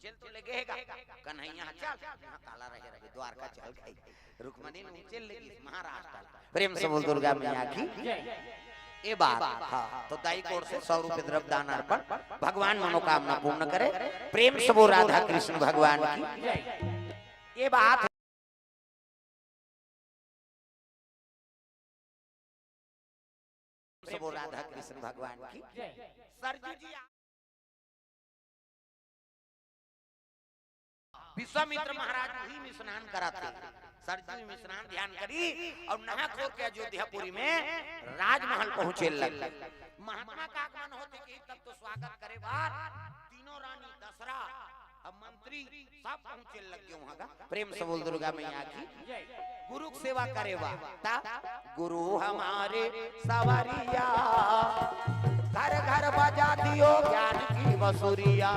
चल तो लगेगा कन्हैया चल यहाँ काला रहे रहे द्वारका चल गई रुक्मणी ने चल लगी महाराष्ट्र प्रेम से बोल दुर्गा मैया की ये बात। हाँ तो दाई कोर से 100 रुपए द्रव्य दान अर्पण भगवान मनोकामना पूर्ण करे प्रेम से वो राधा कृष्ण भगवान की ये बात से वो राधा कृष्ण भगवान की सरजू जी विश्वामित्र महाराज वही में स्नान कराते सरजू में स्नान ध्यान करी और नहा खो के अयोध्यापुरी में राजमहल पहुंचे लग महात्मा का आगमन होते कि तब तो स्वागत करे बार तीनों रानी दसरा अब मंत्री सब पहुंचे लग गए वहां का प्रेम से बोल दुर्गा मैया की गुरु की सेवा करे ता गुरु हमारे सवारिया घर घर बजा दियो ज्ञान की बसुरिया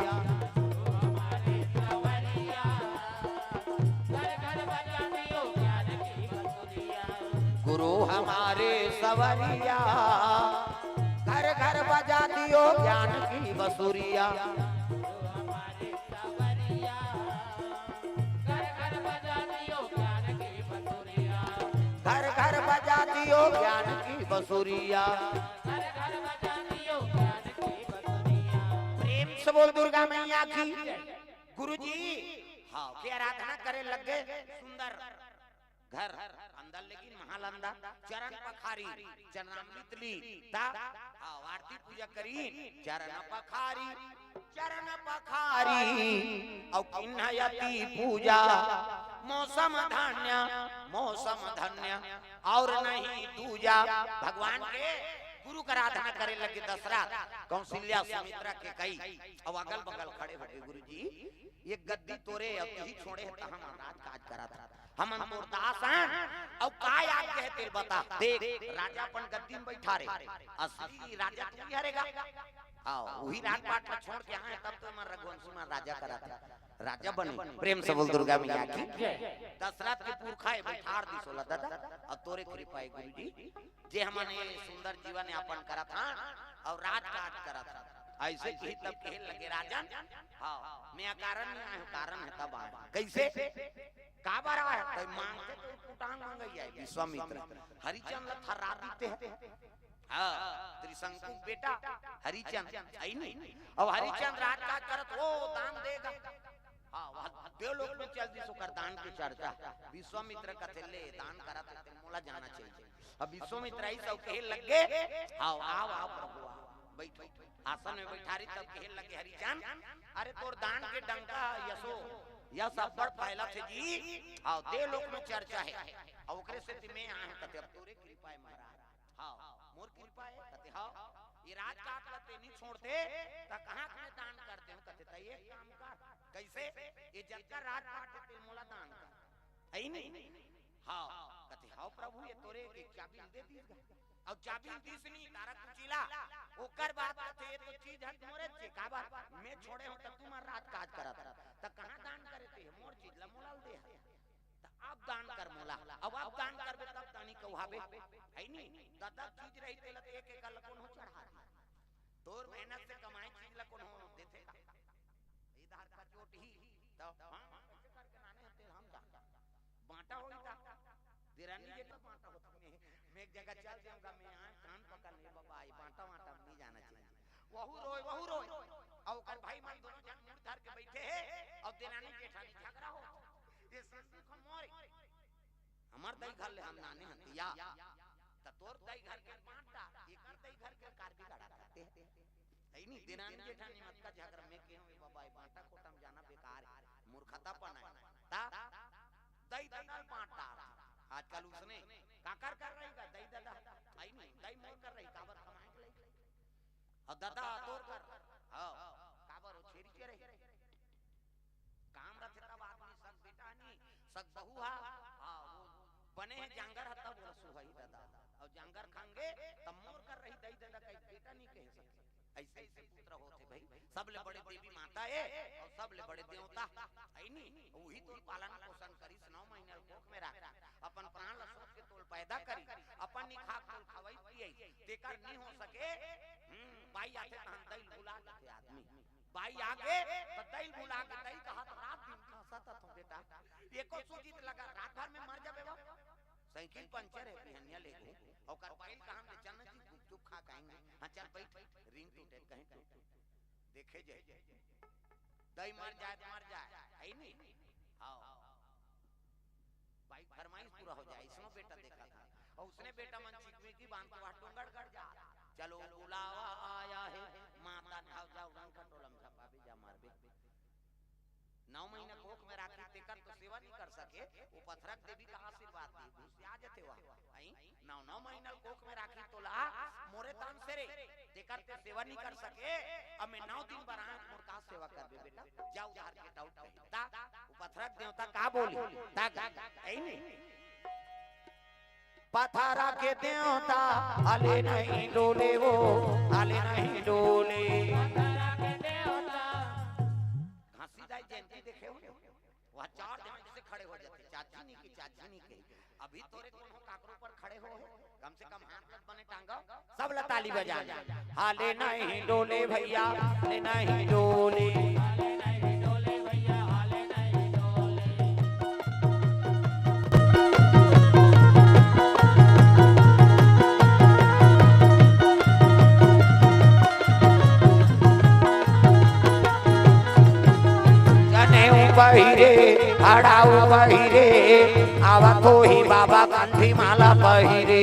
गुरु हमारे सवरिया घर घर बजा दियो ज्ञान की बसुरिया घर घर बजा दियो ज्ञान की बसुरिया प्रेम से बोल दुर्गा मैया की गुरुजी हाँ की आराधना करे लग गए सुंदर घर अंदर लेकिन महालंदा चरण पखारी चरणामृत ली ता आरती पूजा करी चरण पखारी और किन्हयति पूजा मौसम धन्य और नहीं दूजा भगवान के गुरु का आराधना करे लगे दशरथ कौशल्या सुमित्रा के कई अब अगल बगल खड़े बैठे गुरुजी ये गद्दी तोरे अब यही छोड़े है हम राज काज करा था हम तोर दास हैं अब काय आप कहते बता देख राजा अपन गद्दी में बैठा रे असली राजा तू ही हरेगा आओ वही राजपाट में छोड़ के आए तब तो मैं रघुवंशी में राजा करा था राजा बने प्रेम से बोल दुर्गा मैया की दशरथ के पुरखाए बैठार दी सोला दादा अब तोरे कृपा है गुरुजी जे हमने सुंदर जीवन यापन करा था और राजकाज करा था ऐसे ही तब कहे लगे राजन हाँ मैं कारण नहीं आया कारण है तब आया कैसे का बार आया तो मांगते तो कुटांग मांगी है विश्वामित्र हरिचंद्र थर्रा दीते हैं हाँ त्रिशंकु बेटा हरिचंद्र आई नहीं अब हरिचंद्र राजकाज करत ओ दान देगा हाँ देवलोक में चल दी सुकर दान की चर्चा विश्वामित्र कथे ले दान करा तो मोला जाना चाहिए अब विश्वामित्र ही सब कहे लग गए आओ आओ आओ प्रभु बैठो आसन में बैठारी तब कहे लगे हरिचंद अरे तोर दान के डंका यशो यह सब बड़ फैला थे जी आओ देवलोक में चर्चा है और ओकरे से मैं आए कते अब तोरे कृपा है महाराज हाँ मोर कृपा है कते हाँ ये राज का करते नहीं छोड़ते ता कहां में दान करते हो कते त एक काम कर कैसे ये जग का राज पाटे मोला दान कर है नहीं हाँ कते हाँ प्रभु ये तोरे के चाबी दे दी और चाबी तीसरी तारा कुचिला ओकर बात थे तो चीज हट मोरे छे का बात मैं छोड़े हूं तब तुम्हारा राज काज करत त कहां दान करे थे मोर चीज ला मोलाल दे त अब दान कर मोला अब आप दान करबे तब तानी कहवाबे है नी दादा चीज रही तेल एक एक लकोन हो चढ़ा तोर मेहनत से कमाई चीज लकोन हो देते इधर का चोट ही तो हां कैसे करके नाने हते हम जान बांटा होईता दिरानी जे तो बांटा होता मैं एक जगह चल जाऊंगा मैं यहाँ कान पकड़ ले बाबा आई बांटा वाटा नहीं जाना चाहिए वहू रोय और कर भाई मन दोनों जन मुंह धर के बैठे हैं और दिरानी जेठानी झगड़ा हो ये संधि को मोरे हमार दई घर ले हम नाने हतिया त तोर दई घर के बांटा एकर दई घर के कार बिगाड़ा करते हैं है नहीं दिरानी जेठानी मत का झगड़ा में के हो बाबा बांटा कोटम जाना बेकार मूर्खतापन है ता दई दादा बांटा आजकल उसने काकर कर रही का दई दादा आई नहीं दई मोर कर रही काबर कमाए के लिए और दादा तोर कर हां काबर ओ छेरी के रही काम रथे तब आदमी सब बेटा नहीं सब बहू हा हां वो बने हैं जांगर ह तब रसू भाई दादा और जांगर खाएंगे तब मोर कर रही दई दादा का बेटा नहीं कह सकते ऐसे ऐसे पुत्र होते भाई सबले बड़े देवी माता है और सबले बड़े देवता है नहीं वही तो पालन पोषण करी 9 महीना कोख में रखा अपन प्राण लसोट के तोल पैदा करी अपन निखा तोल खवाई पिए तेकर नहीं हो सके बाई आते तहन दई भुला के आदमी बाई आगे तो दई भुला के दई साइकिल पंचर है पिहनिया ले गो और कर पाइल कहां ले चल जी गुपचुप खा खाएंगे। हां चल बैठ रिंग टूटे कहीं टूटे देखे जे दई मर जाए है नहीं। आओ भाई फरमाइश पूरा हो जाए इसमें बेटा देखा था और उसने बेटा मन चिकमी की बांध के वाटों गड़ जा चलो बुलावा आया है माता नाव जाओ रंग खटोलम छपा भी जा मार बे 9 महीना कोख में राखी तेकर तो सेवा नहीं कर सके वो पथरक देवी का आशीर्वाद दी घुसिया जते वा आई 9 महीना कोख में राखी तोला मोरे तान से रे तेकर ते सेवा नहीं कर सके अब मैं 9 दिन बरा मोर का सेवा कर बे बेटा जाओ उधार के टाउट ता वो पथरक देवता का बोली ता आई नहीं पथरा के देवता आले नहीं डोले वो आले नहीं डोले पथरा के देवता घासीदाई जयंती देखे हो वह 4 दिन से खड़े हो जाते चाची नहीं की अभी तोरे कोनो काकरो पर खड़े हो कम से कम हाथ मत बने टांगा सब ताली बजा हाले नहीं डोले भैया हाले नहीं डोले हाले नहीं डोले भैया हाले नहीं डोले पहिरे अड़ाऊ पहिरे आवा तो ही बाबा कंठी माला पहिरे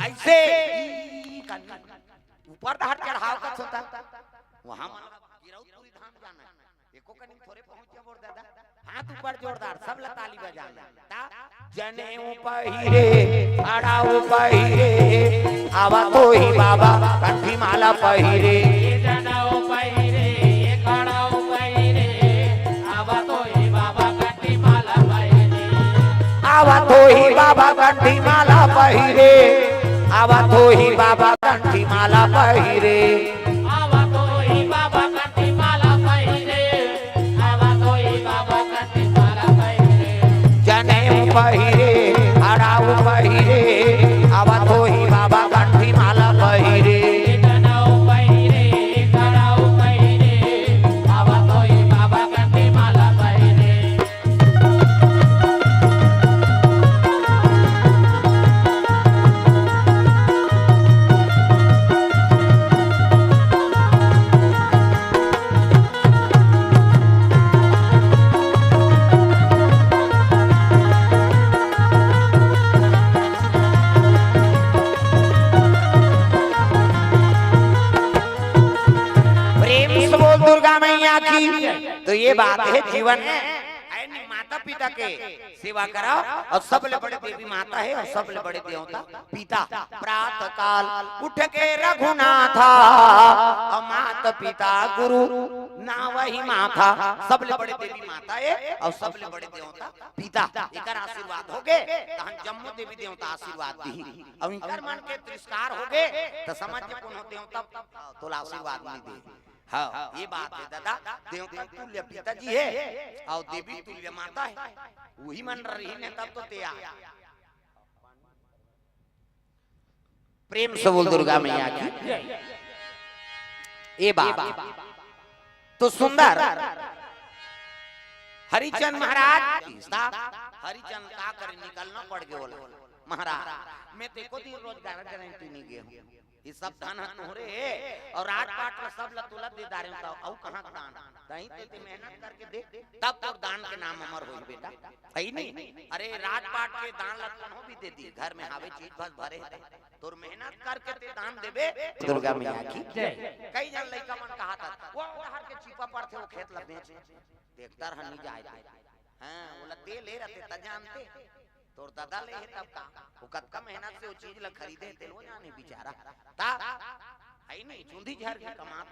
ऐसे ऊपर हट चढ़ाव का होता वहां गिरौदपुरी धाम जाना एको कनी थोड़े पहुंच जा बोल दादा हाथ ऊपर जोरदार सब ताली बजाना जने पहिरे अड़ाऊ पहिरे आवा तो ही बाबा कंठी माला पहिरे जनाऊ पहिरे आवा तो ही बाबा कंठी माला पहिरे आवा तो ही बाबा कंठी माला पहिरे आवा तो ही बाबा कंठी माला पहिरे आवा तो ही बाबा कंठी माला पहिरे जनेऊ पहिरे अड़ाऊ पहिरे आवा तो ही बाबा कंठी माला पहिरे जनेऊ पहिरे अड़ाऊ पहिरे आवा तो ही बाबा कंठी माला पहिरे तो ये बात है जीवन में माता पिता के सेवा कराओ और सबले बड़े देवी माता है और सबले बड़े देवता पिता प्रातः काल उठ के रघुनाथा और माता पिता गुरु ना वही माथा सबले बड़े देवी माता है और सबले बड़े देवता पिता इकर आशीर्वाद होगे तो हम जम्मू देवी देवता आशीर्वाद दी और इनकर मन के तिरस्कार होगे तो समझ में कौन देवता तो आशीर्वाद नहीं दे। हाँ ये बात है दादा देवता तुल्य पिताजी है और देवी तुल्य माता है वही मन रही ने तब तो तैयार प्रेम से बोल दुर्गा मैया की ये बात तो सुंदर हरिचंद महाराज हरिचंद का कर निकलना पड़ गया महाराज मैं देखो दी रोजगार गारंटी नहीं गया ये सब दान तोहरे और राजपाट में सब लतुलत दे दारे होता औ कहां दान कहीं ते मेहनत करके दे तब तो दान के नाम अमर होई बेटा है नहीं अरे राजपाट के दान लतन हो भी दे दी घर में हावे चीज बस भरे तोर मेहनत करके ते दान देबे दुर्गा मैया की जय। कई जन लइका मन कहा था वो हर के चीपा पर थे वो खेत ल बेच देखतर हनी जाए हां बोला दे ले रहते त जानते तोर दादा ले है तब का वो कतका मेहनत से वो चीज ला खरीदे ते लो जाने बेचारा ता है नहीं चुंदी झर के कमात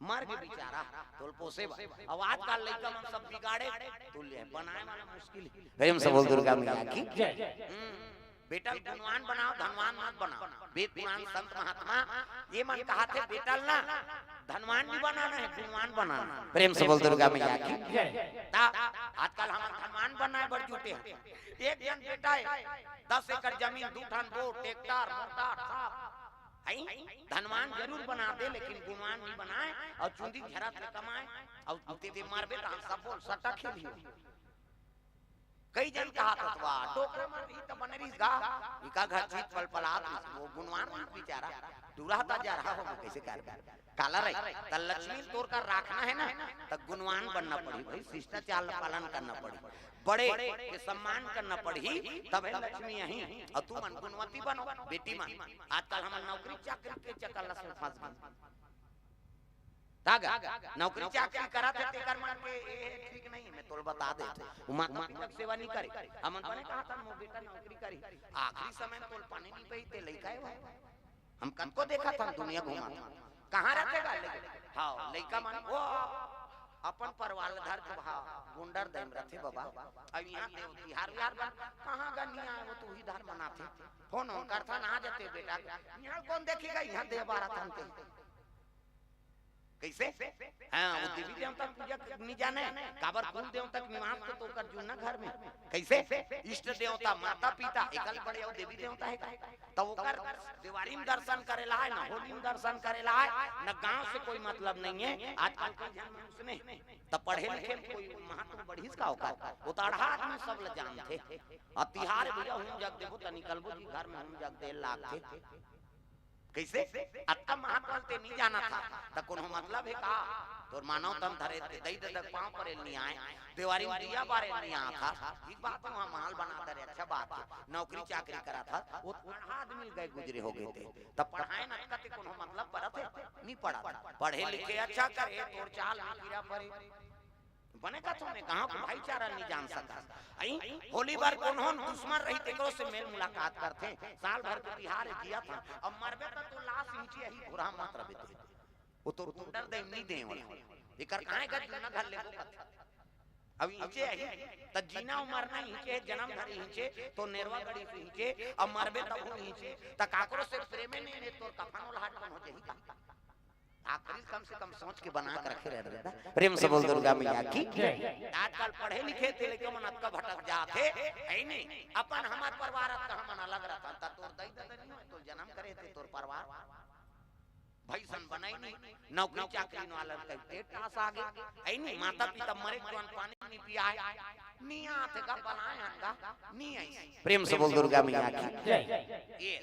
मर के बेचारा तोल पोसे अब आजकल लइका मन सब बिगाड़े तुल्य बनाए वाला मुश्किल प्रेम से बोल दुर्गा मैया की जय। बेटा गुणवान बनाओ धनवान मत बनाओ वेद पुराण संत महात्मा ये मन कहा थे बेटा ना धनवान भी बनाना है गुणवान बनाना प्रेम से बोल दुर्गा मैया की ता आजकल हम धनवान बनाए बड़ जुटे हैं एक जन बेटा है 10 एकड़ जमीन 2 ठन बोट ट्रैक्टर मोटर सब है धनवान जरूर बना दे लेकिन गुणवान नहीं बनाए और चुंदी झरा से कमाए और ते मारबे त सब बोल सट्टा खेलियो कई जन कहा तत्वा टोकरा में भी तो बनरी गा इका घर जीत पल पलात वो गुणवान बेचारा दुराता जा रहा हो कैसे कर काला रही त लक्ष्मी तोर का रखना है ना त गुणवान बनना पड़ी भाई शिष्टाचार पालन करना पड़ी बड़े के सम्मान करना पड़ी तब है लक्ष्मी यही और तू मन गुणवती बनो बेटी मन आजकल हम नौकरी चाकरी के चक्कर से फंस गए तागा नौकरी चाकरी करा थे तेकर मन के ठीक नहीं मैं तोल बता दे उमा तक सेवा नहीं करे हमन बने कहा था मो बेटा नौकरी करी आखिरी समय में तोल पानी नहीं पई ते लइका है हम कन को देखा था दुनिया घुमा कहां रहतेगा हां लइका मन वो अपन परिवार धर के भा गुंडर दैम रथे बाबा अब यहां देव तिहार बिहार कहां गनिया वो तू ही धर मनाथे फोन on करथा ना जते बेटा यहां कौन देखेगा यहां देव बारात हमते कैसे हां वो देवी देवता पूजा नहीं जाने काबर कुल देवता निवास तो कर जुना घर में कैसे इष्ट देवता माता पिता एकल बड़े और देवी देवता है तो ओकर दिवारी में दर्शन करेला है ना होली में दर्शन करेला है ना गांव से कोई मतलब नहीं है आजकल के जन उसने तब पढ़े लिखे कोई महत्व बढ़िस का होगा वो तो अढ़ा आदमी सब ल जानते और तिहार भैया हम जग देबो त निकलबो जी घर में हम जग दे लाख थे कैसे अत्ता महात्मा ते नहीं जाना था त कोनो मतलब है का तोर मानव तम धरे दई दे तक पांव परे नहीं आए देवारी में दिया बारे नहीं आ था एक बात वहां महल बना करे अच्छा बात नौकरी चाकरी करा था वो आदमी गए गुजरे हो गए थे तब पढ़ाए ना कते कोनो मतलब पढ़त नहीं पढ़ा पढ़े लिखे अच्छा करे तोर चाल गिरा परे बने का तुमने कहां को भाईचारा नहीं जान सका आई होली बार कौन दुश्मन रही तेकरो से मेल मुलाकात करते साल भर के तिहार किया था अब मरबे तो लाश नीचे ही घोड़ा मत रबे तो वो तो डर दे नहीं दे वाला एकर काहे का जीना घर लेबो कथे अब नीचे है त जीना मरना नीचे जन्म धरी नीचे तो नेरवा गड़ी से नीचे अब मरबे तब नीचे त काकरो से प्रेम नहीं तोर कफन वाला हाट कौन हो जाई का आखिरी कम से कम सोच के बना कर रखे रहता प्रेम से बोल दुर्गा मैया की आजकल पढ़े लिखे थे लेकिन मन अतका भटक जाते है नहीं अपन हमार परिवार का हम अलग रहता था तोर दई दादा नहीं तो जन्म करे थे तोर परिवार भाई सन बनाई नहीं नौकरी चाकरी वाला का पेट टास आ गए है नहीं माता पिता मरे जवान पानी नहीं पियाए नहीं आते का बनाए का नहीं आई प्रेम से बोल दुर्गा मैया की ये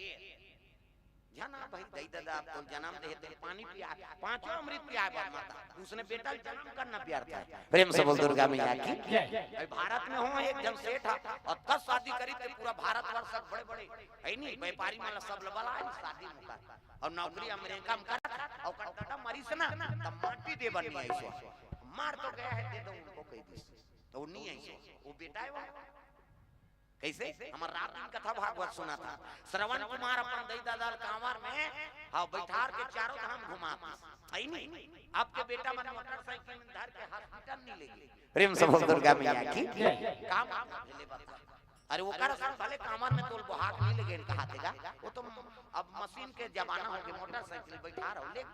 जना भाई दई दादा तो जन्म देते पानी पिया पांचों अमृत पिया बाप माता उसने बेटा जन्म करना प्यार था प्रेम से बोल दुर्गा मैया की भाई भारत में हो एक जन सेठ और 10 शादी करी थे पूरा भारत वर्ष बड़े बड़े है नहीं व्यापारी वाला सब लबला है शादी मुका और नौकरी अमेरिका में कर और कटकटा मरी से ना तब माटी दे बनी है इसो मार तो गया है दे दो उनको कह दी तो नहीं है वो बेटा है वो कैसे हमार रात दिन कथा भागवत सुना था श्रवण कुमार अपन दई दादा कांवर में हां बैठार के चारों धाम घुमाता आई नहीं आपके बेटा मन मोटरसाइकिल में धर के हॉस्पिटल नहीं ले गए प्रेम से बोल दुर्गा मैया की काम ले बता अरे वो कर सब भले कांवर में तोल बहाक नहीं ले गए कहा देगा वो तो अब मशीन के जमाना हो गया मोटरसाइकिल बैठा रहो ले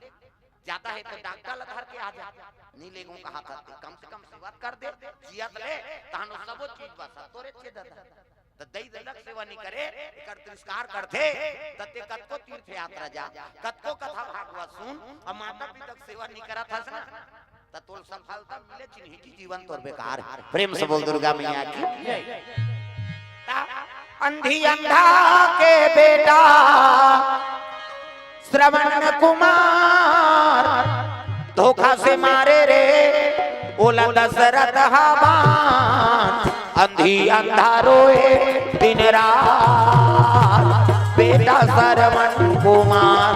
जाता है तो डॉक्टर धर के आ जा नहीं लेगो कहा था कम से कम सेवा कर दे जियत ले तानो सब चीज बस तोरे छे दादा त दई दलक सेवा नहीं करे कर तिरस्कार करथे तते कतको तीर्थ यात्रा जा कतको कथा भागवत सुन और माता पिता सेवा नहीं करा था ना त तोल सफलता मिले चिन्ह की जीवन तोर बेकार प्रेम से बोल दुर्गा मैया की अंधी अंधा के बेटा श्रवण कुमार धोखा से मारे रे ओला दशरथ हवान अंधी अंधा रोए दिन रात बेटा श्रवण कुमार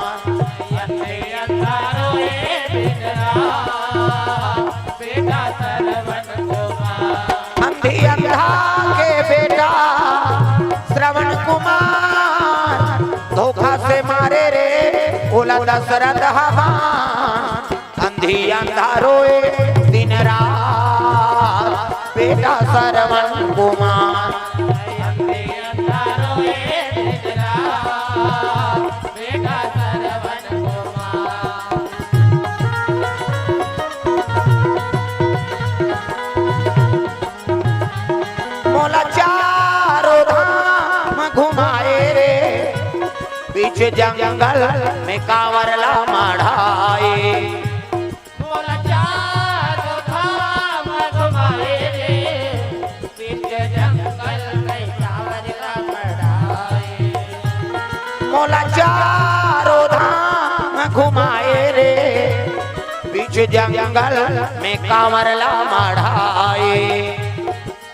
अंधी अंधा रोए दिन रात बेटा श्रवण कुमार अंधी अंधा के बेटा श्रवण कुमार धोखा से मारे रे ओला दशरथ हवान अंधी अंधा रोए दिन रात बेटा श्रवण कुमार अंधी अंधा रोए दिन रात बेटा श्रवण कुमार मोला चारों धाम घुमाए रे बीच जंगल में कांवरला मढ़ाए मोला चारों धाम घुमाए रे बीच जंगल जंगल में कांवरला मढ़ाए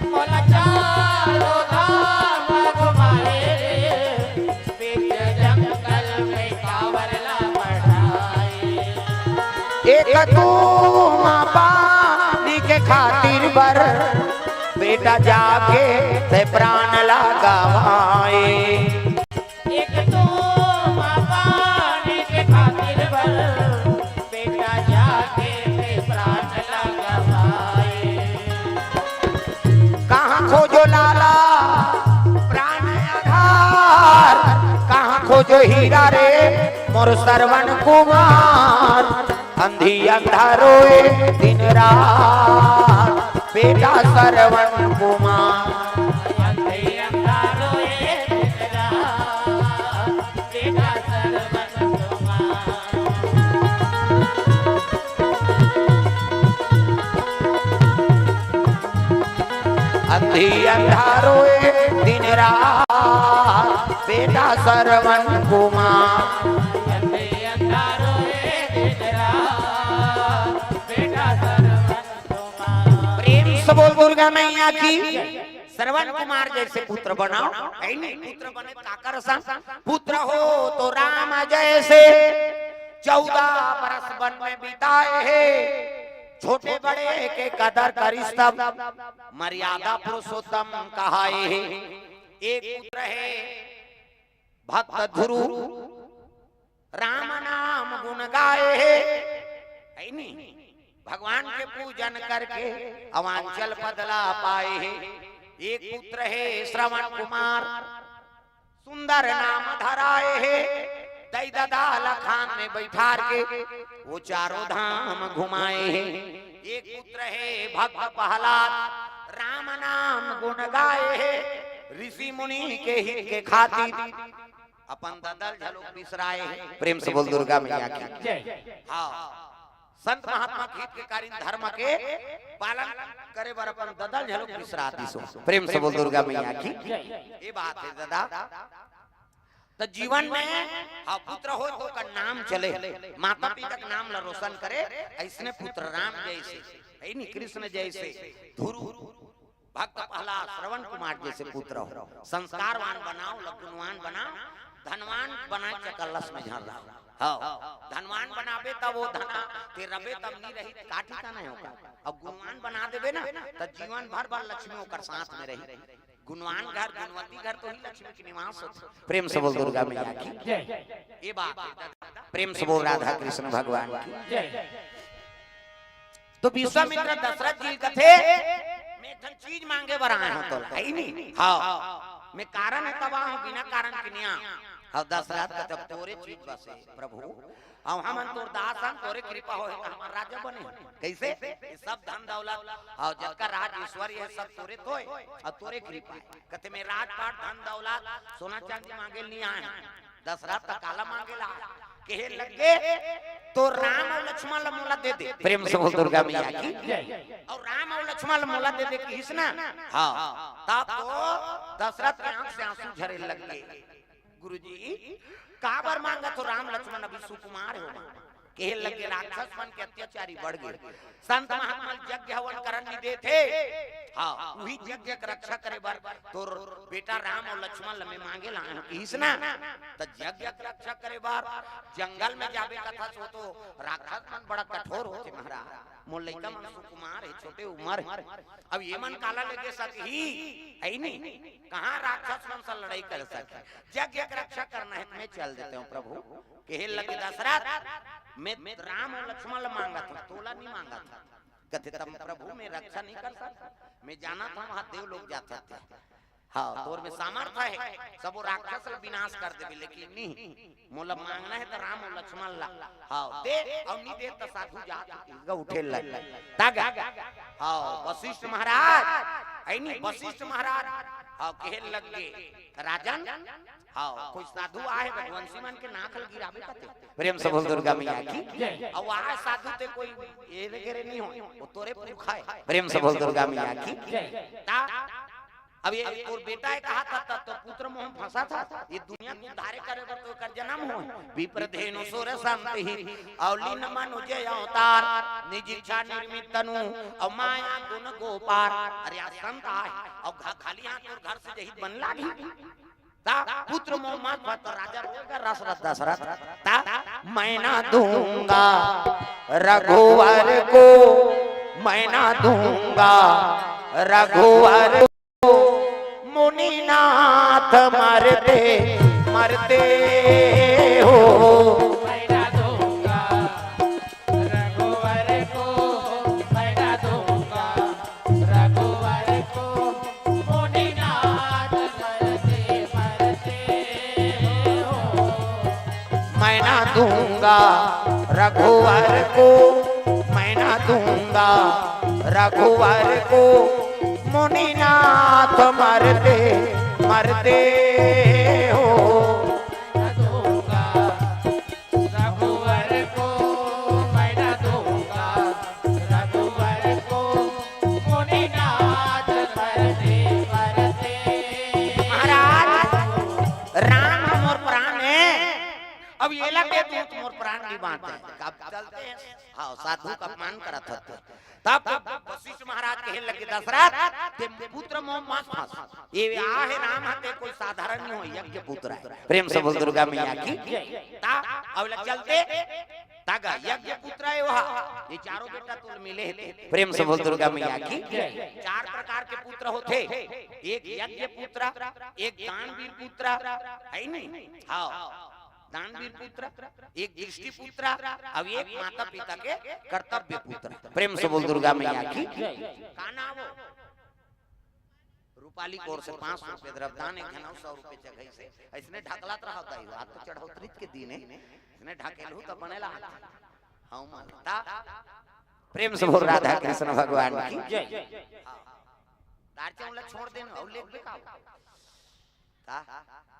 मोला चारों धाम घुमाए रे बीच जंगल में कांवरला मढ़ाए। एक तू माँ पानी के खातिर बर बेटा जाके ते प्राण लगावाए एक तो माँ पानी के खातिर बर बेटा जाके ते प्राण लगाए। कहाँ खोजो लाला प्राण आधार कहाँ खोजो हीरा रे मोर श्रवण कुमार अंधी अंधा रोए दिन रात बेटा श्रवण कुमार अंधे अंधा रोए दिन रात बेटा श्रवण कुमार। अंधी अंधा रोए दिन रात बेटा श्रवण कुमार अंधे अंधा रोए दिन रात बेटा श्रवण कुमार। प्रेम से बोल दुर्गा मैया की श्रवण कुमार जैसे पुत्र बनाओ है नहीं पुत्र बने काकर सा पुत्र हो तो राम जैसे 14 बरस वन में बिताए हैं छोटे बड़े के कदर करिस तब मर्यादा पुरुषोत्तम कहाए हैं एक पुत्र है भक्त ध्रुव राम नाम गुण गाए है नहीं भगवान के पूजन करके अवांचल पदला पाए हैं एक पुत्र है श्रवण कुमार सुंदर नाम धराए है दई दादा लखान में बैठा के वो चारों धाम घुमाए हैं एक पुत्र है भक्त प्रहलाद राम नाम गुण गाए है ऋषि मुनि के हित के खातिर अपन ददल झलोक बिसराए हैं प्रेम से बोल दुर्गा मैया की हाँ संत महात्मा के हित के कारण धर्म के पालन करे बर अपन ददल झलोक बिसराती सो प्रेम से बोल दुर्गा मैया की ये बात है दादा तो जीवन में हाँ पुत्र हो तो का नाम चले माता पिता का नाम ला रोशन करे ऐसने पुत्र राम जैसे है नहीं कृष्ण जैसे ध्रुव भक्त प्रहलाद श्रवण कुमार जैसे पुत्र हो संस्कारवान बनाओ गुणवान बनाओ धनवान बना के कलश में झाड़ रहा हाँ धनवान बनाबे तब वो धना ते रबे तब नहीं रही काटी का नहीं होगा अब गुणवान बना देबे ना तो जीवन भर भर लक्ष्मी होकर साथ में रही गुणवान घर गुणवती घर तो ही लक्ष्मी की निवास होती प्रेम से बोल दुर्गा मैया की ये बात प्रेम से बोल राधा कृष्ण भगवान की तो विश्वामित्र दशरथ जी कथे मैं एक चीज मांगे बर आए हो तो है नहीं हाँ मैं कारण है तब हूँ बिना कारण के निया और दशरथ का जब तोरे चीज बसे प्रभु और हम तोर दास हम तोरे कृपा हो हमारा राजा बने कैसे ये सब धन दौलत और जिसका राज ऐश्वर्य है सब तोरे तो है और तोरे कृपा है कहते मैं राजपाट धन दौलत सोना चांदी मांगे नहीं आए दशरथ का काला मांगे ला कहे लगे तो राम और लक्ष्मण ला मोला दे दे प्रेम से बोल दुर्गा मैया की और राम और लक्ष्मण ला मोला दे दे किस ना हाँ तब तो दशरथ के आंख से आंसू झरे लग गए गुरुजी काबर मांगा तो राम लक्ष्मण अभी सुकुमार हो कहे लगे राक्षस मन के अत्याचारी बढ़ गए संत महात्मा यज्ञ हवन करन नहीं देते हाँ वही यज्ञ की रक्षा करे बार तो बेटा राम और लक्ष्मण लमे मांगे ला किस ना तो यज्ञ की रक्षा करे बार जंगल में जाबे कथा सो तो राक्षस मन बड़ा कठोर होते महाराज मोर लइका मन सुकुमार है छोटे उम्र है अब ये मन काला लगे सकी है नहीं कहां राक्षस मन से लड़ाई कर सके यज्ञ की रक्षा करना है मैं चल देते हूं प्रभु कहे लगे दशरथ मैं राम और लक्ष्मण मांगा था तोला नहीं मांगा था कहते तब प्रभु मैं रक्षा नहीं कर सकता मैं जाना था वहां देव लोग जाते थे हाँ तोर में सामर्थ्य है सब राक्षस विनाश कर देवे लेकिन नहीं मोला मांगना है तो राम और लक्ष्मण ला हाँ दे और नहीं दे तो साधु जात उठे लग तागा हाँ वशिष्ठ महाराज है नहीं वशिष्ठ महाराज हाँ कहे लग गए राजन हाँ कोई साधु आए वंशी मन के नाक गिरावे कते प्रेम से बोल दुर्गा मैया की और आए साधु ते कोई ये वगैरह नहीं हो वो तोरे पुरखा है प्रेम से बोल दुर्गा मैया की ता अब ये और बेटा है कहा था तो पुत्र मोह फंसा था। ये दुनिया को धारे करे बर तो कर जन्म हो विप्र धेनु सुर संति औली न मनुज अवतार निज इच्छा निर्मित तनु और माया गुण गोपार। अरे आ संत आए और खाली हाथ और घर से जहित बन लागी ता पुत्र मोह मत तो राजा रोएगा दशरथ दशरथ ता मैं ना दूंगा रघुवर को मैं ना दूंगा रघुवर मुनिनाथ मरते मरते हो। मैं ना दूंगा रघुवर को मैं ना दूंगा रघुवर को मुनिनाथ मरते मरते हो। मैं ना दूंगा रघुवर को मैं ना दूंगा रघुवर को मुनिनाथ मरते मरते हो। मैं ना दूंगा रघुवर को मैं ना दूंगा रघुवर को मुनिनाथ मरते मरते। महाराज राम हमर प्राण है। अब ये लगे दूत मोर प्राण की बात है कब चलते हैं हाँ साधु का अपमान करत था तब वशिष्ठ महाराज कहे लगे दशरथ ते पुत्र मोह मत फंस ये आहे राम हते कोई साधारण नहीं हो यज्ञ पुत्र है। प्रेम से बोल दुर्गा मैया की ता अब चलते तागा यज्ञ पुत्र है वहां ये चारों बेटा तुल मिले थे। प्रेम से बोल दुर्गा मैया की चार प्रकार के पुत्र होते एक यज्ञ पुत्र एक दानवीर पुत्र है नहीं हाँ दानवीर पुत्र एक दृष्टि पुत्र अब एक माता पिता के कर्तव्य पुत्र। प्रेम से बोल दुर्गा मैया की का नाम हो रूपाली कोर से 500 रुपए द्रव्यदान 100 रुपए जगह से इसने ढकलात रहा होता है हाथ तो चढ़ौतरी के दिन है इसने ढकेलू तो बनेला हां मानता। प्रेम से बोल राधा कृष्ण भगवान की जय। तार चौला छोड़ देना और लेख बेका ता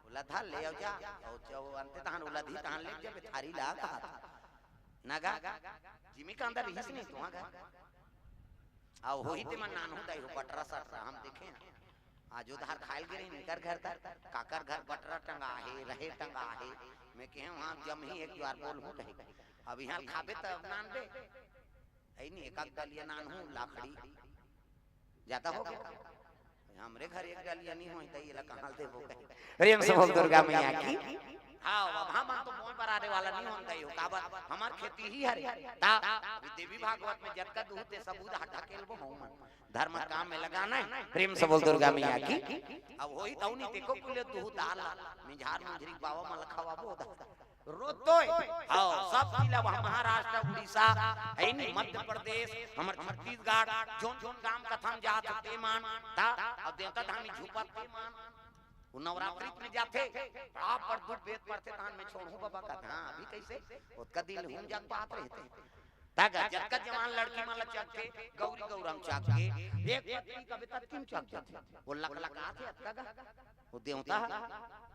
उला था ले आओ जा और जो अंते तहन उला धी तहन ले जब थारी ला कहा नगा जिमी का अंदर हिस नहीं तो आगा आओ होई ते मन नान होता है बटरा सट हम देखे आज उधार खाइल गिरी निकर घर तर काकर घर बटरा टंगा है रहे टंगा है मैं कहे वहां जम ही एक बार बोल हूं कहे अब यहां खाबे तब नान दे है नहीं एक दलिया नान हूं लाखड़ी जाता हो गया हमरे घर एक डालिया नहीं होई त ये कहां दे वो कहे। प्रेम से बोल दुर्गा मैया की हां हम तो मोय बरारे वाला नहीं होता यो काबा हमार खेती ही हरे ता देवी भागवत में जत का दूते सबूत हटा केलबो हम धर्म काम में लगाना है। प्रेम से बोल दुर्गा मैया की अब होई तौनी देखो कुले दूह दाल मिझार मुझरी बाबा मलखवाबो रोतो हां सब जिला महाराष्ट्र उड़ीसा है नहीं मध्य प्रदेश हमर छत्तीसगढ़ जोन जोन गांव कथम जात ते मान ता अब देवता धामी झुपत ते मान वो नवरात्रि में जाते आप पर दो वेद पढ़ते तान में छोड़ू बाबा का हां अभी कैसे उसका दिल हम जग बात रहते तागा जग का जवान लड़की माला चक के गौरी गौरम चक के एक पत्नी कविता तीन चक जाते वो लक लका थे तागा वो देवता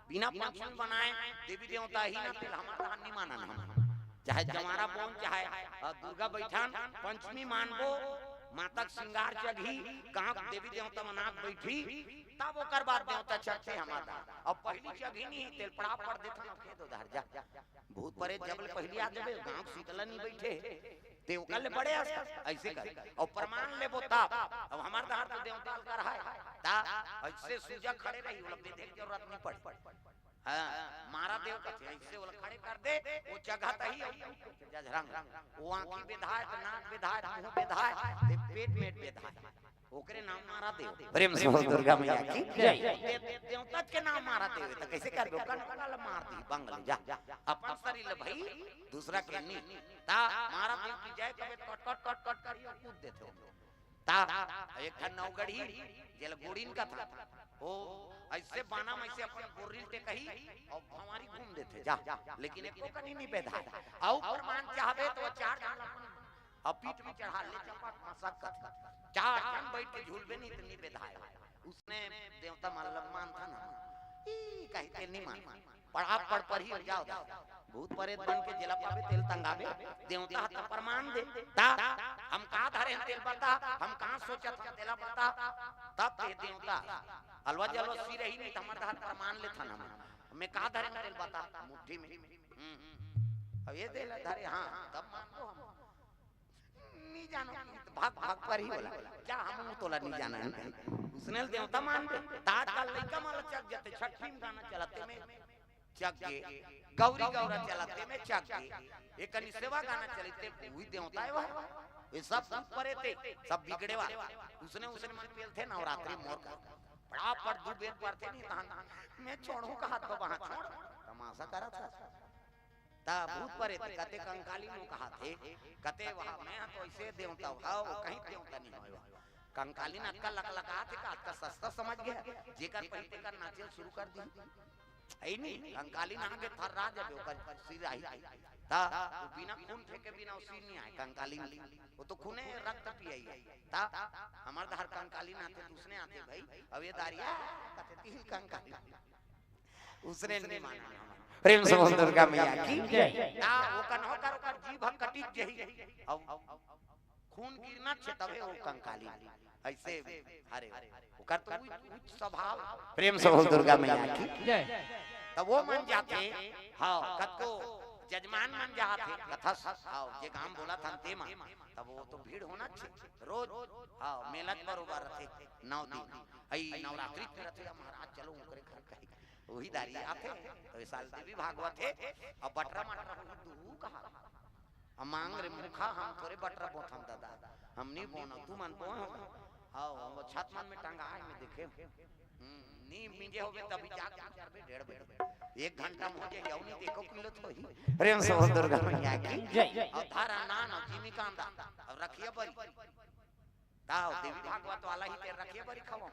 बिना पंचमी बनाए देवी देवता ही ना फिर हमारा नहीं मानन हम चाहे जमारा बोन चाहे दुर्गा बैठान पंचमी मानबो माता श्रृंगार जगी गांव देवी देवता मनाक बैठी तब ओकर बाद देवता चढ़ते हमारा अब पहली जगी नहीं तेल पड़ा पड़ देता खेत उधर जा भूत परे जब पहली आ जाबे गांव शीतला नहीं बैठे ते ओकले बड़े ऐसे कर और प्रमाण लेबो तब अब हमार दहार तो देवता का रहा है ता ऐसे सूजा खड़े रही लोग देखे जरूरत नहीं पड़ हां मारा देव का ऐसे वो खड़े कर दे वो जगह तही जझरंग वो आंखी विधायक नाक विधायक मुंह विधायक ते पेट में विधायक ओकरे नाम मारा देव। प्रेम से बोल दुर्गा मैया की जय। देवता के नाम मारा देव त कैसे कर ओकन काल मार दी बंगल जा अपन शरीर भाई दूसरा के नहीं ता मारा देव की जय कबे कट कट कट कट कर कूद देते ता एक नौगढ़ी जेल गोड़ीन का था ओ ऐसे बाना में से अपन गोरिल ते कही और हमारी घूम देते जा लेकिन एको कनी नहीं पैदा औ प्रमाण चाहबे तो चार जन अब पीठ में चढ़ा ले चपट मसक्कत चार जन बैठ के झूलबे नहीं इतनी पैदा उसने देवता मान था ना ई कहते नहीं मान पढ़ा पढ़ ही जाओ भूत प्रेत बन के जला पावे तेल तंगावे देवता हाथ प्रमाण दे ता हम का धरे तेल बता हम कहां सोचत तेला बता तब ते देवता अलवा जलवा सी रही नहीं तो हमारा हाथ प्रमाण ले था ना मैं कहा धरे तेल बता मुट्ठी में अब ये दे धरे हाँ तब मान लो हम नहीं जानो भाग भाग पर ही बोला क्या हम तोला नहीं जाना है उसने देवता मान दे तात का लइका माला चक जाते छठी में गाना चलाते में चक के गौरी गौरा चलाते में चक के एक कनी सेवा गाना चलते वही देवता है वह ये सब परे थे सब बिगड़े वाले उसने मन पेल थे नवरात्रि मोर का बड़ा पर दू बेर पर थे नहीं तान मैं छोड़ू का हाथ वहां छोड़ तमाशा करा था ता भूत परे थे कते कंकाली नो कहा थे कते वहां मैं तो ऐसे देवता हां कहीं देवता नहीं होया कंकाली ने अक्का लक लगा थे का सस्ता समझ गया जेकर पहले कर नाचे शुरू कर दी आई नहीं कंकाली ना के थर राज जब ओकर सिर आई ता बिना खून फेंके बिना उसी नहीं आए कंकाली वो तो खूने रक्त पियाई ता हमार धार कंकाली ना आते दूसरे आते भाई अब ये दारिया कते तीन कंकाली उसने नहीं माना प्रेम से बोल दुर्गा मैया की ता वो कन्हो कर ओकर जीभ कटी जही अब खून गिरना छे तबे वो कंकाली ऐसे अरे ओकर तो उच्च स्वभाव प्रेम से बोल दुर्गा मैया की जय तब वो मन जाके हां कतो जजमान मन जाते कथा हां जे काम बोला था ते मा तब वो तो भीड़ होना चाहिए रोज हां मेलत बरोबर रहते 9 दिन आई नवरात्रि में रहते महाराज चलो ओकरे घर कही वही दारी आते तो इस साल देवी भागवत है अब बटरा मटरा तू कहा हम मांग रे मुखा हम तोरे बटरा बोथम दादा हम नहीं बोना तू मन पो हां वो छत मन में टंगा है मैं देखे नी मिंजे होवे तभी जाग करबे 1.5 बजे 1 घंटा मुझे जाऊ नहीं देखो किलो तो ही प्रेम से दुर्गा मैया की जय और धारा नान और चीनी कांदा अब रखिए बरी ताओ देवी भागवत वाला ही तेरे रखिए बरी खाओ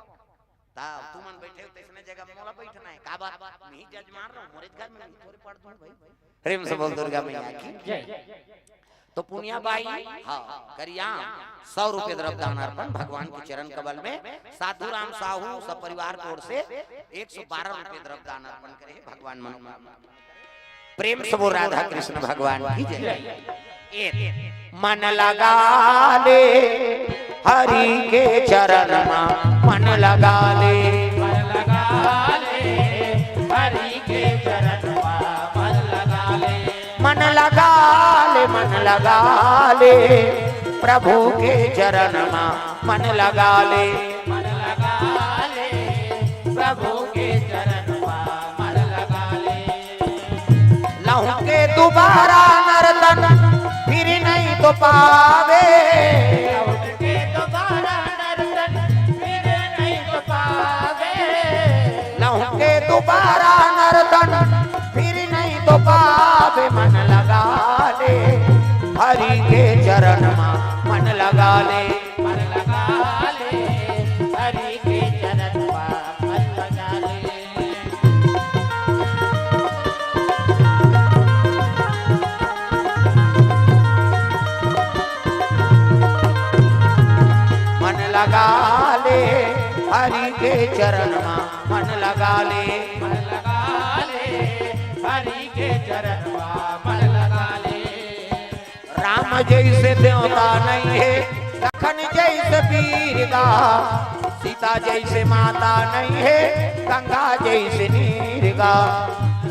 ताओ तू मन बैठे हो तेसने जगह मोला बैठना है का बात नहीं जज मार रहा मोरे घर में थोड़ी पड़ दूं भाई प्रेम से दुर्गा मैया की जय तो पुनिया बाई हाँ करिया 100 रुपए द्रव्यदान अर्पण भगवान के चरण कमल में साधु राम साहू सब परिवार की ओर से 112 रुपए द्रव्यदान अर्पण करे भगवान मन प्रेम से वो राधा कृष्ण भगवान की जय मन लगा ले हरि के चरण में मन लगा ले हरि के चरण मन लगा ले प्रभु के चरण में मन लगा ले प्रभु के चरण में मन लगा ले लहू के दोबारा नर्तन फिर नहीं तो पावे लहू के दोबारा नर्तन फिर नहीं तो पावे लहू के दोबारा नर्तन फिर नहीं तो पावे मन लगा ले हरि के चरण में मन लगा ले हरि के चरण में मन लगा ले मन लगा ले हरि के चरण में मन लगा ले हरि के चरण में मन लगा ले राम जैसे देवता नहीं है लखन जैसे वीर का सीता जैसे माता नहीं है गंगा जैसे नीर का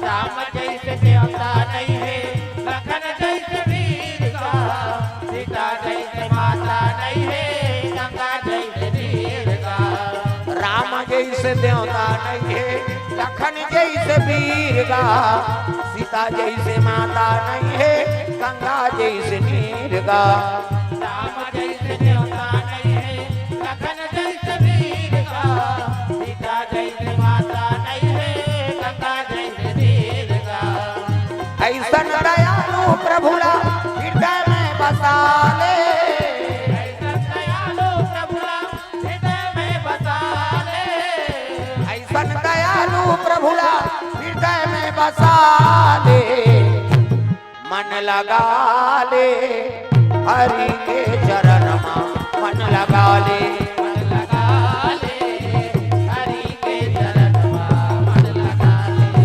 राम जैसे देवता नहीं है लखन जैसे वीर का सीता जैसे माता नहीं है गंगा जैसे नीर का राम जैसे देवता नहीं है लखन जैसे वीर का सीता जैसे माता नहीं है गंगा जैसे नीर का राम जैसे देवता नहीं है लखन जैसे वीर का सीता जैसे माता नहीं है गंगा जैसे नीर का ऐसन दयालु प्रभुला हृदय में बसा ले ऐसन दयालु प्रभुला हृदय में बसा ले ऐसन दयालु प्रभुला हृदय में बसा ले मन लगा ले हरि के चरण में मन लगा ले हरि के चरण में मन लगा ले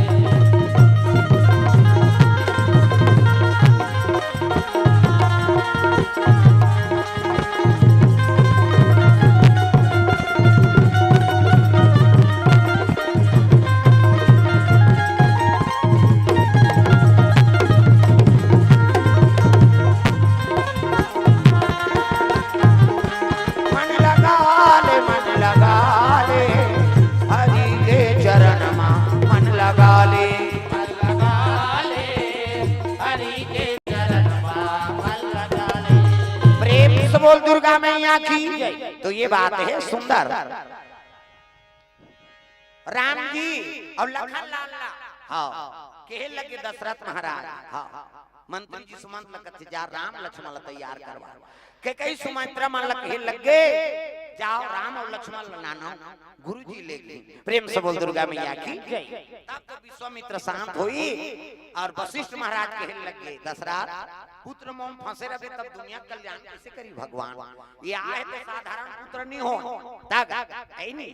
बोल दुर्गा मैया की। तो ये बात है सुंदर। राम जी और लखन लाला हाँ कहे लगे दशरथ महाराज हाँ मंत्री जी सुमंत लगत जा राम लक्ष्मण तैयार करवा के कई सुमंत्रा मन लगे लगे जाओ राम और लक्ष्मण नानो गुरुजी ले गए। प्रेम से बोल दुर्गा मैया की। तब तो विश्वामित्र शांत हुई और वशिष्ठ महाराज कहने लगे दशरथ पुत्र मोह फंसे रहे तब दुनिया कल्याण कैसे करी भगवान। ये आए तो साधारण पुत्र नहीं हो तक है नहीं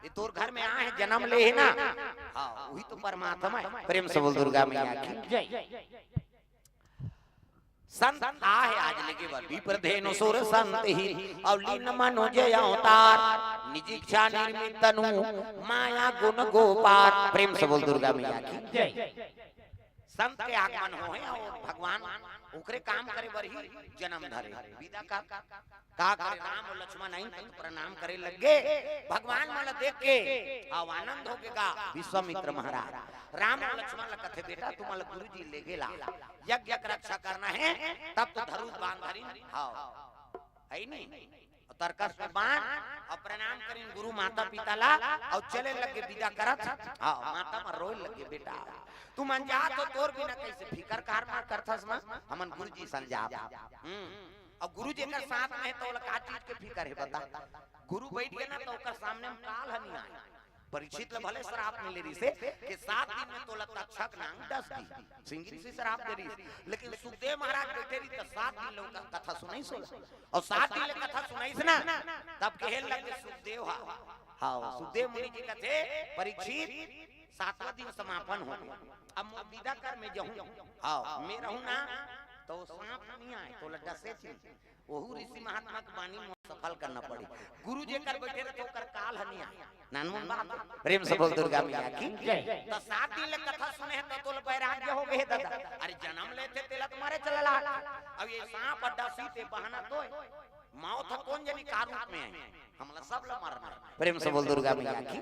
ये तोर घर में आए जन्म ले है ना हाँ वही तो परमात्मा है। प्रेम से बोल दुर्गा मैया की। संत आहे आज लगे विप्र धेनु सुर संत ही और लीन मनो जय अवतार निज इच्छा निर्मित तनु माया गुण गोपार। प्रेम से बोल दुर्गा मैया की। संत के आगमन हो है और भगवान ओकरे काम करे बरही जन्म धरे विदा का करे राम और लक्ष्मण नहीं तो प्रणाम करे लगे। भगवान माला देख के आनंद हो गया। विश्वामित्र महाराज राम और लक्ष्मण कथे बेटा तुम्हारा गुरुजी ले गेला यज्ञ की रक्षा करना है तब तो धनुष बांध धरी हां है नहीं तरकस में बांध और प्रणाम करें गुरु माता पिता ला और चले लगे विदा करत हां माता में रोए लगे बेटा तू मन जा तो तोर बिना कैसे फिकर कार मार करथस ना हमन गुरुजी समझा और गुरु जी के साथ में तो का चीज के फिकर है बता। गुरु बैठ गए ना तो ओकर सामने में काल हनी आए परीक्षित भले शराब मिले रही से कि 7 दिन में तोला तक्षक नांग 10 दी सिंगिल से शराब दे रही लेकिन सुखदेव महाराज बैठे रही तो 7 दिन लोग कथा सुनाई सो और 7 दिन कथा सुनाई से ना तब कहे लगे सुखदेव हां सुखदेव मुनि जी कथे परीक्षित 7वां दिन समापन हो अब विदा कर में जाऊं हां मैं रहूं ना तो सांप नहीं आए तो लड्डा से ओहू ऋषि महात्मा के वाणी में सफल करना पड़ी। गुरु जी कर बैठे रहे तो कर काल हनी आए नानमन बात। प्रेम से बोल दुर्गा मैया की। तो 7 दिन कथा सुने हैं तो वैराग्य हो गए दादा अरे जन्म लेते तेला तुम्हारे चलला अब ये सांप अड्डा सीते बहाना तो मौत कौन जनी का रूप में है हमला सब ला मारना। प्रेम से बोल दुर्गा मैया की।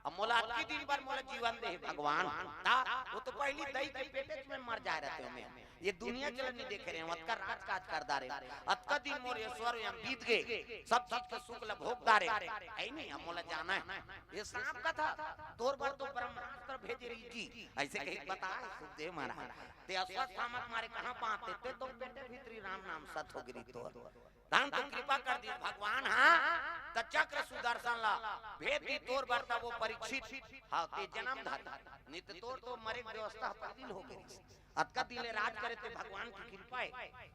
अब मोला की दिन पर मोला जीवन दे भगवान ता वो तो पहली दही के पेटे में मर जा रहे थे हमें ये दुनिया चल नहीं देख रहे हैं अतका राज काज कर दारे अतका दिन मोर ईश्वर यहां बीत गए सब चीज का सुख ला भोग दारे है नहीं हम मोला जाना है ये सांप का था तोर बार तो ब्रह्मास्त्र भेजे रही जी ऐसे कहीं बता सुखदेव महाराज ते अस्वस्थामक मारे कहां पाते ते तो पेटे भीतरी राम नाम सत हो गिरी तो दान तो कृपा कर दी भगवान हां त चक्र सुदर्शन ला भेद दी तोर बरता वो परीक्षित हां ते जन्म धारी नित तोर तो मरे व्यवस्था पदिल हो गई अतका दिले राज करे ते भगवान की कृपा है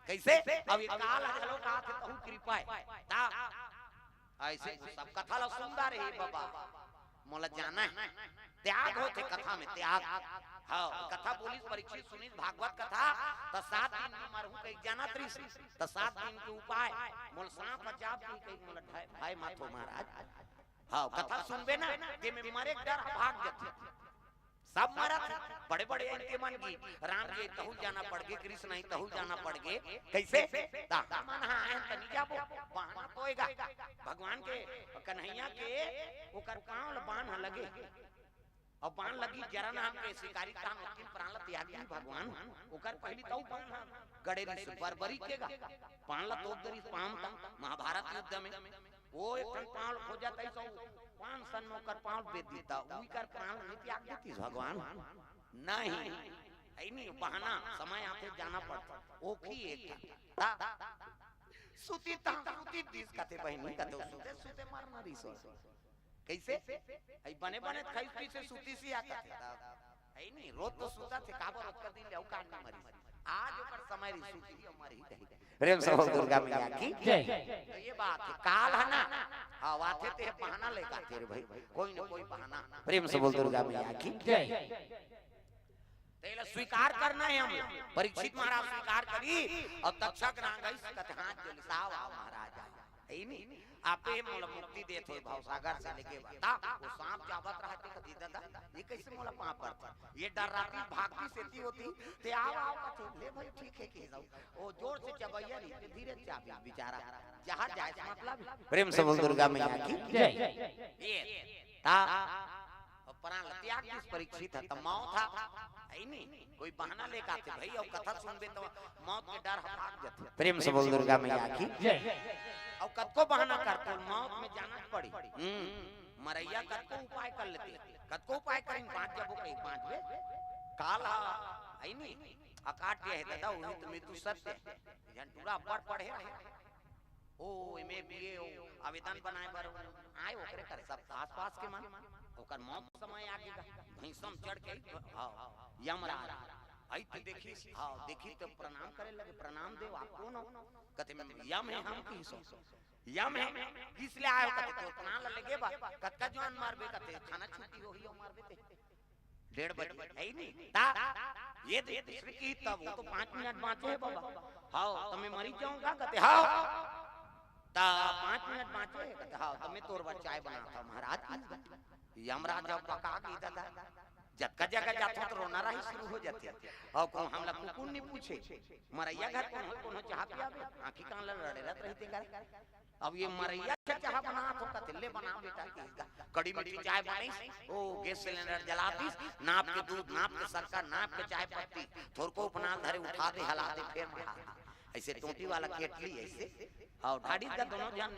कैसे अब ये काल हलो का थे तहु कृपा है ता ऐसे सब कथा ला सुंदर है बाबा मोला जाना है त्याग होते कथा में त्याग हां कथा बोली परीक्षित सुनी भागवत कथा तो 7 दिन में मरहु कई जाना त्रिस तो 7 दिन के उपाय मोल सांप बचाव की कई मोल भाई माथो महाराज हां कथा सुनबे ना ते में मरे डर भाग जाते सब मरत बड़े बड़े इनके मन की राम जी तहु जाना पड़ गए कृष्ण नहीं तहु जाना पड़ गए कैसे ता मन हां तनी जाबो बहाना होएगा भगवान के कन्हैया के ओकर पांव बाण लगे और बाण लगी जरा नाम के शिकारी काम लेकिन प्राण त्यागी भगवान ओकर पहली तौ बाण गड़ेरी से बरबरी केगा बाण ला तो दरी पाम महाभारत युद्ध में वो एक पांव हो जाता है तो 5 सन में कर पांव बेच देता उही कर प्राण नहीं त्याग देती भगवान नहीं ऐ नहीं बहाना समय आते जाना पड़ता ओखी एक ता सुती ता सुती दिस कते बहनी कते सुते सुते मारना रिसो कैसे आई बने बने खाई पी से सूती सी आता है नहीं रोज तो सूता थे काबर कर दिन ले औकात ना मरी आज ऊपर समय री सूती हमारी ही कही प्रेम से बोल दुर्गा मैया की जय। तो ये बात है काल है ना हां वाथे ते बहाना लेगा तेरे भाई कोई ना कोई बहाना। प्रेम से बोल दुर्गा मैया की जय। तेला स्वीकार करना है हम परीक्षित महाराज स्वीकार करी और तक्षक नांगई कथे हाथ जोड़ साव महाराज है नहीं आपे मोला मुक्ति देते भाव सागर से लेके बता वो सांप चावत रहते कदी दादा ये कैसे मोला पाप पड़ता ये डर राती भागती सेती होती ते आओ कथे ले भाई ठीक है के जाओ ओ जोर से चबैया नहीं धीरे चाबी बेचारा जहां जाए मतलब। प्रेम से बोल दुर्गा मैया की जय। ये ता प्राण त्याग किस परीक्षित है, तो मौत था है नहीं, कोई बहाना लेकर आते भाई और कथा सुनबे तो मौत के डर भाग जाते। प्रेम से बोल दुर्गा मैया की और कतको बहाना करते मौत में जाना पड़ी। मरैया कतको उपाय कर लेते, कतको उपाय करें, 5 जब कहीं 5 बे काल है नहीं अकाट है दादा वही तो मृत्यु सत्य जन पूरा बड़ पढ़े ओ एमे बीए आवेदन बनाए बर आए ओकरे करे सब आसपास के मन ओकर मौत समय आ गया भैंसम चढ़ के हां यमराज आई तो देखी हां देखी तो प्रणाम करे लगे, प्रणाम देव आप कौन हो, कहते में यम है, हम की सो यम है इसलिए आए कहते तो प्रणाम लगे बा कतका जवान मारबे कहते खाना छुट्टी होही और मारबे ते 1:30 बजे है नहीं ता ये दूसरे की तब वो तो 5 मिनट बाँचे है बाबा हां तो मैं मरी जाऊंगा कहते हां ता 5 मिनट बाँचे कहते हां तो मैं तोर चाय बनाता महाराज। यमराज जब पका गई दादा जगह जगह जाता तो रोना रही शुरू हो जाते और को हम लोग कुकुर नहीं पूछे मरैया घर कौन चाह पिया आंखी कान लड़े रहते घर अब ये मरैया से चाह बना तो कहते ले बना बेटा कड़ी मीठी चाय बनाई ओ गैस सिलेंडर जला दी नाप के दूध नाप के सरका नाप के चाय पत्ती थोड़ को अपना धरे उठा दे हला दे फिर बढ़ा ऐसे टोटी वाला केटली ऐसे और ढाडी का दोनों जन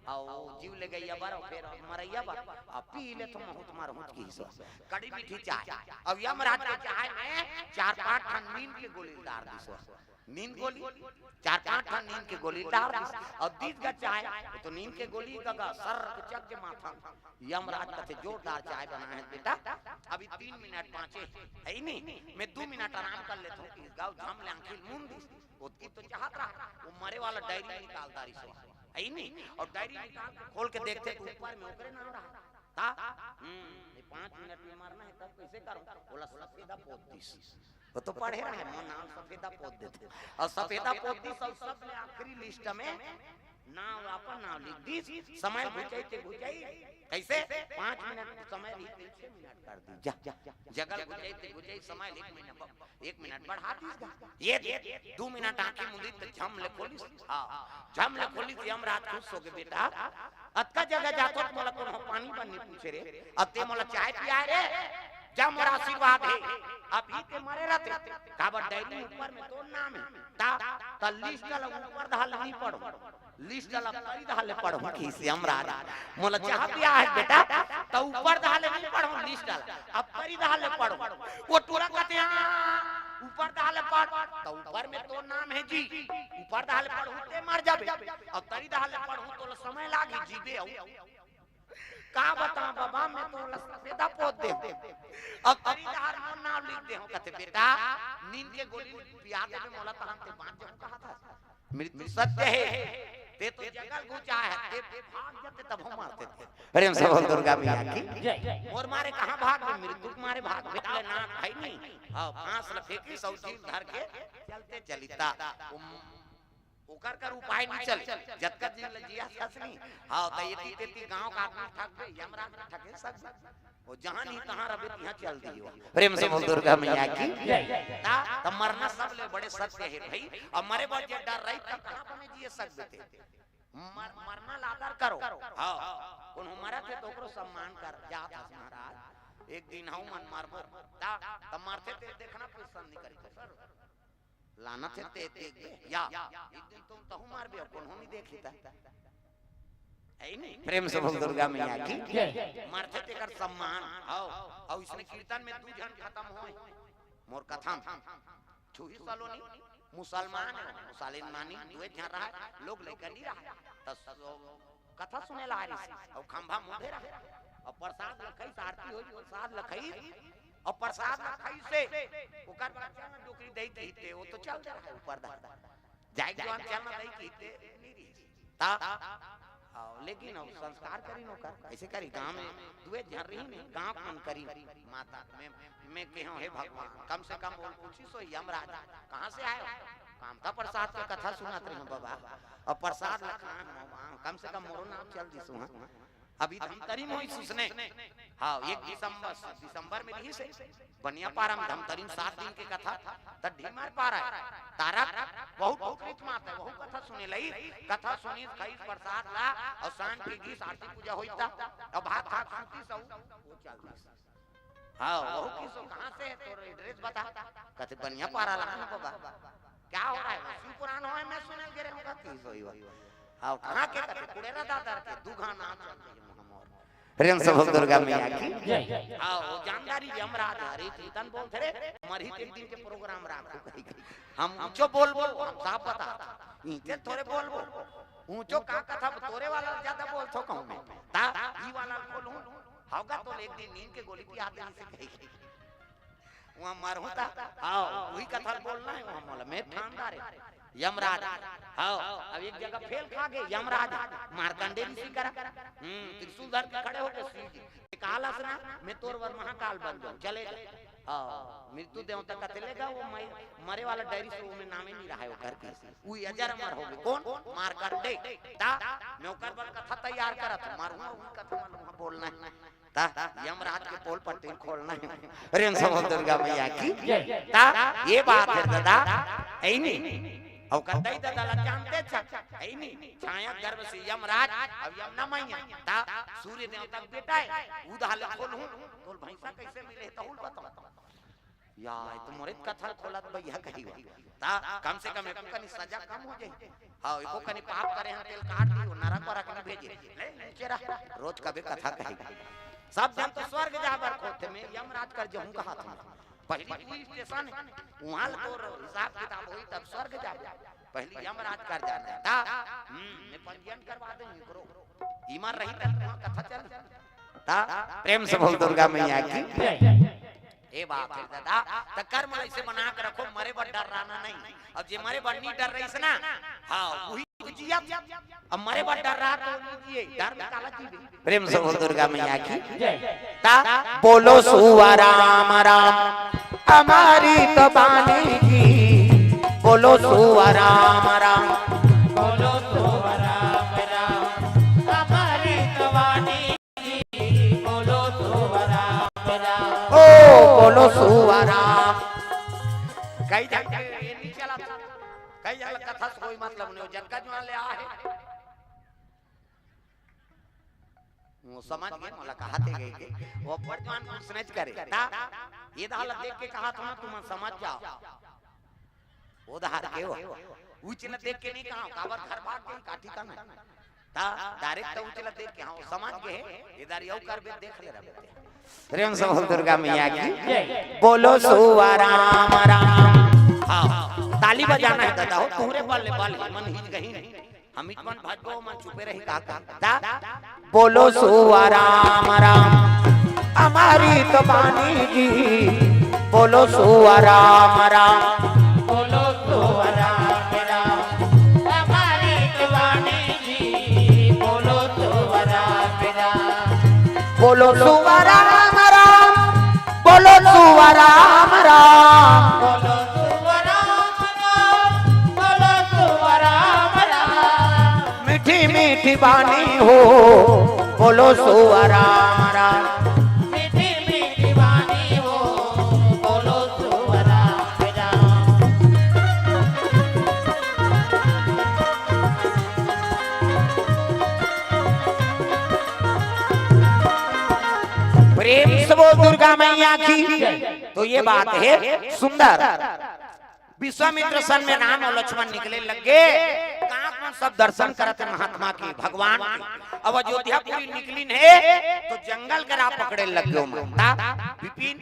और जीव ले गई बार और फिर मरैया बार अब पी ले तो बहुत मार होत की हिस्सा कड़ी मीठी चाय। अब यमराज के चाय में 4-5 ठन नींद के गोली डाल दी, नींद गोली 4-5 ठन नींद के गोली डाल दी और दीद का चाय तो नींद के गोली का सर चक के माथा। यमराज कहते जोरदार चाय बना है बेटा अभी 3 मिनट बाँचे है नहीं मैं 2 मिनट आराम कर लेता हूँ इस गाँव झम ले आंखिल मुंदी उसकी तो चाहत रहा वो मरे वाला डायरी निकालता रही सो है नहीं और डायरी निकाल खोल के देखते ऊपर में ओकरे नाम रहा था 5 मिनट में मारना है तब कैसे करूं बोला सफेदा पोतीस वो तो पढ़े रहे मन नाम सफेदा पोत देते और सफेदा पोतीस और सबसे आखिरी लिस्ट में नाम अपन नाम लिख दी समय बुझाई कैसे 5 मिनट समय लिख 6 मिनट कर दी जा जगल बुझाई समय लिख 1 मिनट बढ़ा दी ये 2 मिनट आंखें मुंदी तो झम ले खोली हां झम ले खोली यमराज खुश हो गए बेटा अतका जगह जातो तो मोला कोनो पानी बनने पूछे रे अते मोला चाय पिया रे जा मोरा आशीर्वाद है अभी ते मरे रहते काबर डायरी ऊपर में तो नाम है ता लिस्ट ला ऊपर धाल नहीं पढ़ो लिस्ट ला परी धाले पढ़ो की से यमराज मोला चाह पिया है बेटा तो ऊपर धाले नहीं पढ़ो लिस्ट ला अब परी धाले पढ़ो वो टोरा कहते ऊपर धाले पढ़ तो ऊपर में तो नाम है जी ऊपर धाले पढ़ो ते मर जाबे और तरी धाले पढ़ो तो समय लागी जीबे का बता बाबा मैं तो सफेदा पोत दे अब खरीदार मोर नाम लिख दे हूं कहते बेटा नींद के गोली पिया दे में मोला तहन ते बांध जब कहा था मृत्यु सत्य है ते तो जंगल घुचा है ते भाग जाते तब हम मारते थे। प्रेम से बोल दुर्गा मैया की मोर मारे कहां भाग गए मृत्यु मारे भाग बेटा ना भाई नहीं हां 5 लफेकी सौ चीज धर के चलते चलिता ओकर कर उपाय नहीं चल जतका दिन लजिया ससनी हां त ये तीती गांव का आदमी ठग गए यमराज ठगे सब वो जहां नहीं तहां रबे यहां चल दियो। प्रेम से बोल दुर्गा मैया की ता त मरना सब ले बड़े सत्य है भाई अब मरे बाद जे डर रही त कहां बने जिए सकते थे मरना लादर करो हां कोन हमारा थे तो ओकरो सम्मान कर जात महाराज एक दिन हम मन मारबो ता त मारते थे देखना पसंद नहीं करी सर लाना थे ते या एक दिन तुम तहु मार बे कौन नहीं देखता है नहीं। प्रेम से बोल दुर्गा मैया की मारते ते कर सम्मान आओ और इसने कीर्तन में 2 जन खत्म होए मोर कथा छुही सालोनी मुसलमान मुसलिन मानी 2 जन रहा लोग लेकर नहीं रहा तो कथा सुने ला रही और खंभा मुंधे रहा और प्रसाद लखई आरती होई प्रसाद लखई और प्रसाद लखई से ओकर बच्चा में डोकरी दई देते वो तो चल रहा है ऊपर दा जाय जवान चलना दई कीते नहीं रही ता लेकिन अब संस्कार करी नो कर ऐसे करी गांव में 2 जन रही नहीं गांव कौन करी माता मैं कहूं हे भगवान कम से कम बोल पूछी सो यमराज कहां से आए काम का प्रसाद के कथा सुनात रही बाबा और प्रसाद लखान कम से कम मोरो नाम चल दिसु अभी धमतरीम होई सुसने हां 1 दिसंबर में रही से बनिया पारम धमतरीम 7 दिन के कथा त ढीमार पारा तारा बहुत उपकृत माता बहुत कथा सुने लई कथा सुनी खई प्रसाद ला और शान के गीत आरती पूजा होईता और भात खा खाती सब वो चल हाँ वो किसो कहाँ से है तोर एड्रेस बता कहते बनिया पारा लाना बाबा क्या हो रहा है शिव पुराण हो मैं सुने गिरे होगा किसो ही हाँ कहाँ के कहते कुड़ेरा दादा के दुघा नाम रेन सब दुर्गा मैया की हाँ वो जानदारी यमराज हरि कीर्तन बोलते रे मरही 3 दिन के प्रोग्राम राखो कहीं हम ऊंचो बोल हम साफ बता इनके थोड़े बोल ऊंचो का कथा तोरे वाला ज्यादा बोल थो कहूं मैं ता ई वाला बोलूं होगा तो एक दिन नींद के गोली की आदमी से कही वहां मर होता हां वही कथा बोलना है वहां मोला मैं ठानदार है यमराज हां अब एक जगह फेल खा गए यमराज मार्कंडे ऋषि करा त्रिशूल धर के खड़े हो गए शिव जी काला से ना मैं तोर वर महाकाल बन जाऊं चले हां मृत्यु देवता का चलेगा वो मरे वाला डायरी से वो में नाम ही नहीं रहा है वो घर के वो अजर अमर हो गए कौन मार्कंडे ता मैं ओकर पर कथा तैयार करत मारूंगा उन कथा में बोलना है ता यमराज के पोल पर तीन खोलना है रेन सब दुर्गा मैया की ता ये बात है दादा ऐ नहीं औ कतई दादा ला जानते छ ऐ नहीं छाया गर्भ से यमराज अब यमुना मैया ता सूर्य देवता का बेटा है उदाल खोलूं तोल भैंसा कैसे मिले तहुल बताओ यार तुम्हारे कथा खोलत भैया कही ता कम से कम एको कनी सजा कम हो जाए हां एको कनी पाप करे हम तेल काट दियो नरक पर रखने भेजे ले चेरा रोज कभी कथा कही सब जन तो स्वर्ग जाबर खोते में यमराज कर जो कहा था पहली पुलिस स्टेशन वहां तोर हिसाब किताब होई तब स्वर्ग जाबे पहली यमराज कर जाना ता मैं पंजीयन करवा दे करो ईमान रही त कथा चल ता प्रेम से बोल दुर्गा मैया की ए बाप है दादा त कर्म ऐसे बना के रखो मरे बड़ डर रहना नहीं अब जे मरे बड़ नहीं डर रही से ना हां वही जिया अब मरे बड़ डर रहा तो लीजिए डर में काला जी प्रेम से बोल दुर्गा मैया की ता बोलो सुवा राम राम हमारी तो बानी की बोलो सुवा राम राम बोलो सुवा राम राम हमारी तो बानी की बोलो सुवा राम राम ओ बोलो सुवा राम कई जगह ये नहीं चला कई जगह कथा से कोई मतलब नहीं हो जनका जो ले आ है वो समझ गए मोला कहाते गए वो वर्तमान को समझ करे ता ये दाल देख के कहा था ना तुम समझ जाओ उधार के हो उचल देख के नहीं कहा काबर घर बात के काठी का ना ता डायरेक्ट तो उचल देख के हां समझ गए इधर यौ कर बे देख ले रहे प्रेम से बोल दुर्गा मैया की बोलो सुवा राम राम हां ताली बजाना है दादा हो तोरे बल्ले बल्ले मन हिज गही नहीं हम इतमन भाजो मन चुपे रही का ता बोलो सुवा राम राम हमारी तो बानी जी बोलो सुवा राम राम बोलो सुवा राम राम हमारी तो बानी जी बोलो सुवा राम राम बोलो सुवा राम राम बोलो सुवा राम राम बोलो सुवा राम राम बोलो सुवा राम राम मीठी मीठी बानी हो बोलो सुवा राम राम मीठी मीठी वाणी हो बोलो सुवा राम राम प्रेम से बोल दुर्गा मैया की तो ये बात है सुंदर विश्वामित्र सन में राम और लक्ष्मण निकले लगे कहां सब दर्शन करते महात्मा की भगवान की अब अयोध्यापुरी निकली है तो जंगल के राह पकड़े लगे माता विपिन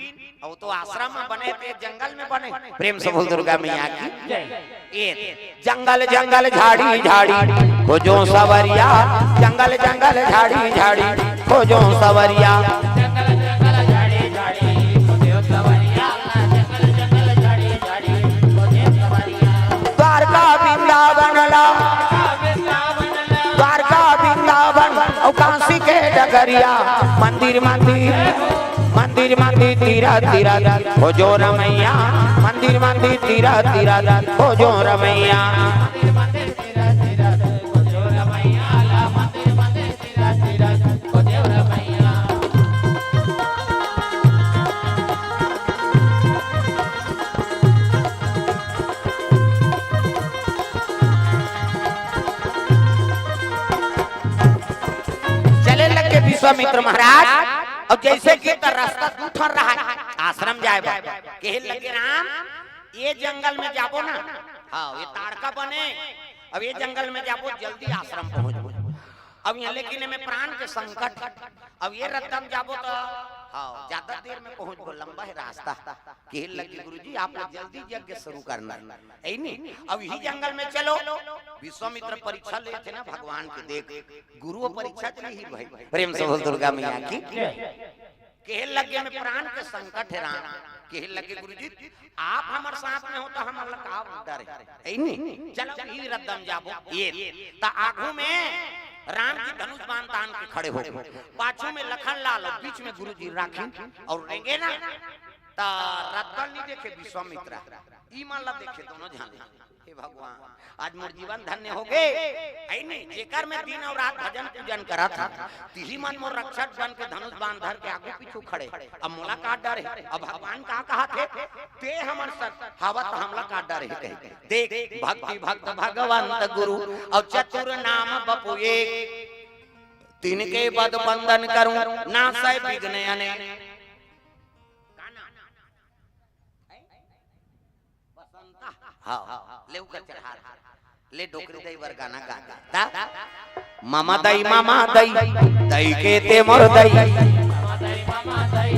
अब तो आश्रम में बने थे जंगल में बने प्रेम से बोल दुर्गा मैया की ये जंगल जंगल झाड़ी झाड़ी खोजो सवरिया जंगल जंगल झाड़ी झाड़ी खोजो सवरिया जंगल जंगल झाड़ी झाड़ी खोजो सवरिया जंगल जंगल झाड़ी झाड़ी खोजो सवरिया द्वारका वृंदावन ला द्वारका वृंदावन और काशी के डगरिया मंदिर मंदिर मंदिर मंदिर तीरा तीरा खोजो रमैया मंदिर मंदिर तीरा तीरा खोजो रमैया मंदिर मंदिर तेरा तेरा खोजो रमैया मंदिर मंदिर तेरा तेरा खोजो रमैया चले लगे विश्वामित्र महाराज अब जैसे कि तो रास्ता दूठर रहा है आश्रम जाए कहे लगे राम ये जंगल में जाबो ना हाँ ये ताड़का बने अब ये जंगल में जाबो जल्दी आश्रम पहुंचबो अब यहाँ लेकिन में प्राण के संकट अब ये रत्तम जाबो तो हाँ ज्यादा देर में पहुंच गो लंबा है रास्ता कहे लगे गुरुजी आप लोग जल्दी यज्ञ शुरू करना है नहीं अब यही जंगल में चलो विश्वामित्र परीक्षा ले थे ना भगवान के देख गुरु परीक्षा चली ही भाई प्रेम से बोल दुर्गा मैया की कहे लगे में प्राण के संकट है राम कहे लगे गुरुजी आप हमारे साथ में हो तो हम अल्लाह का डर है नहीं चलो ही रद्दम जाबो ये ता आगू में राम जी धनुष बाण तान के खड़े हो गए पाछू में लखन लाल और बीच में गुरुजी राखी और लेंगे ना ता रद्दल नहीं देखे विश्वामित्र ई माला देखे दोनों जाने हे भगवान आज मोर जीवन धन्य हो गए ऐ नहीं जेकर में दिन और रात भजन पूजन करा था तिही मन मोर रक्षक बन के धनुष बाण धर के आगे पीछू खड़े अब मोला का डर है अब भगवान का कहा थे ते हमर सर हवत हमला का डर है कहे देख भक्ति भक्त भगवंत गुरु और चतुर नाम बपु एक तिनके पद बंधन करूं नासय विघ्न अने हाँ ले उकर चढ़ा ले डोकरी दई वर गाना गाता मामा दई दई के ते मोर दई मामा दई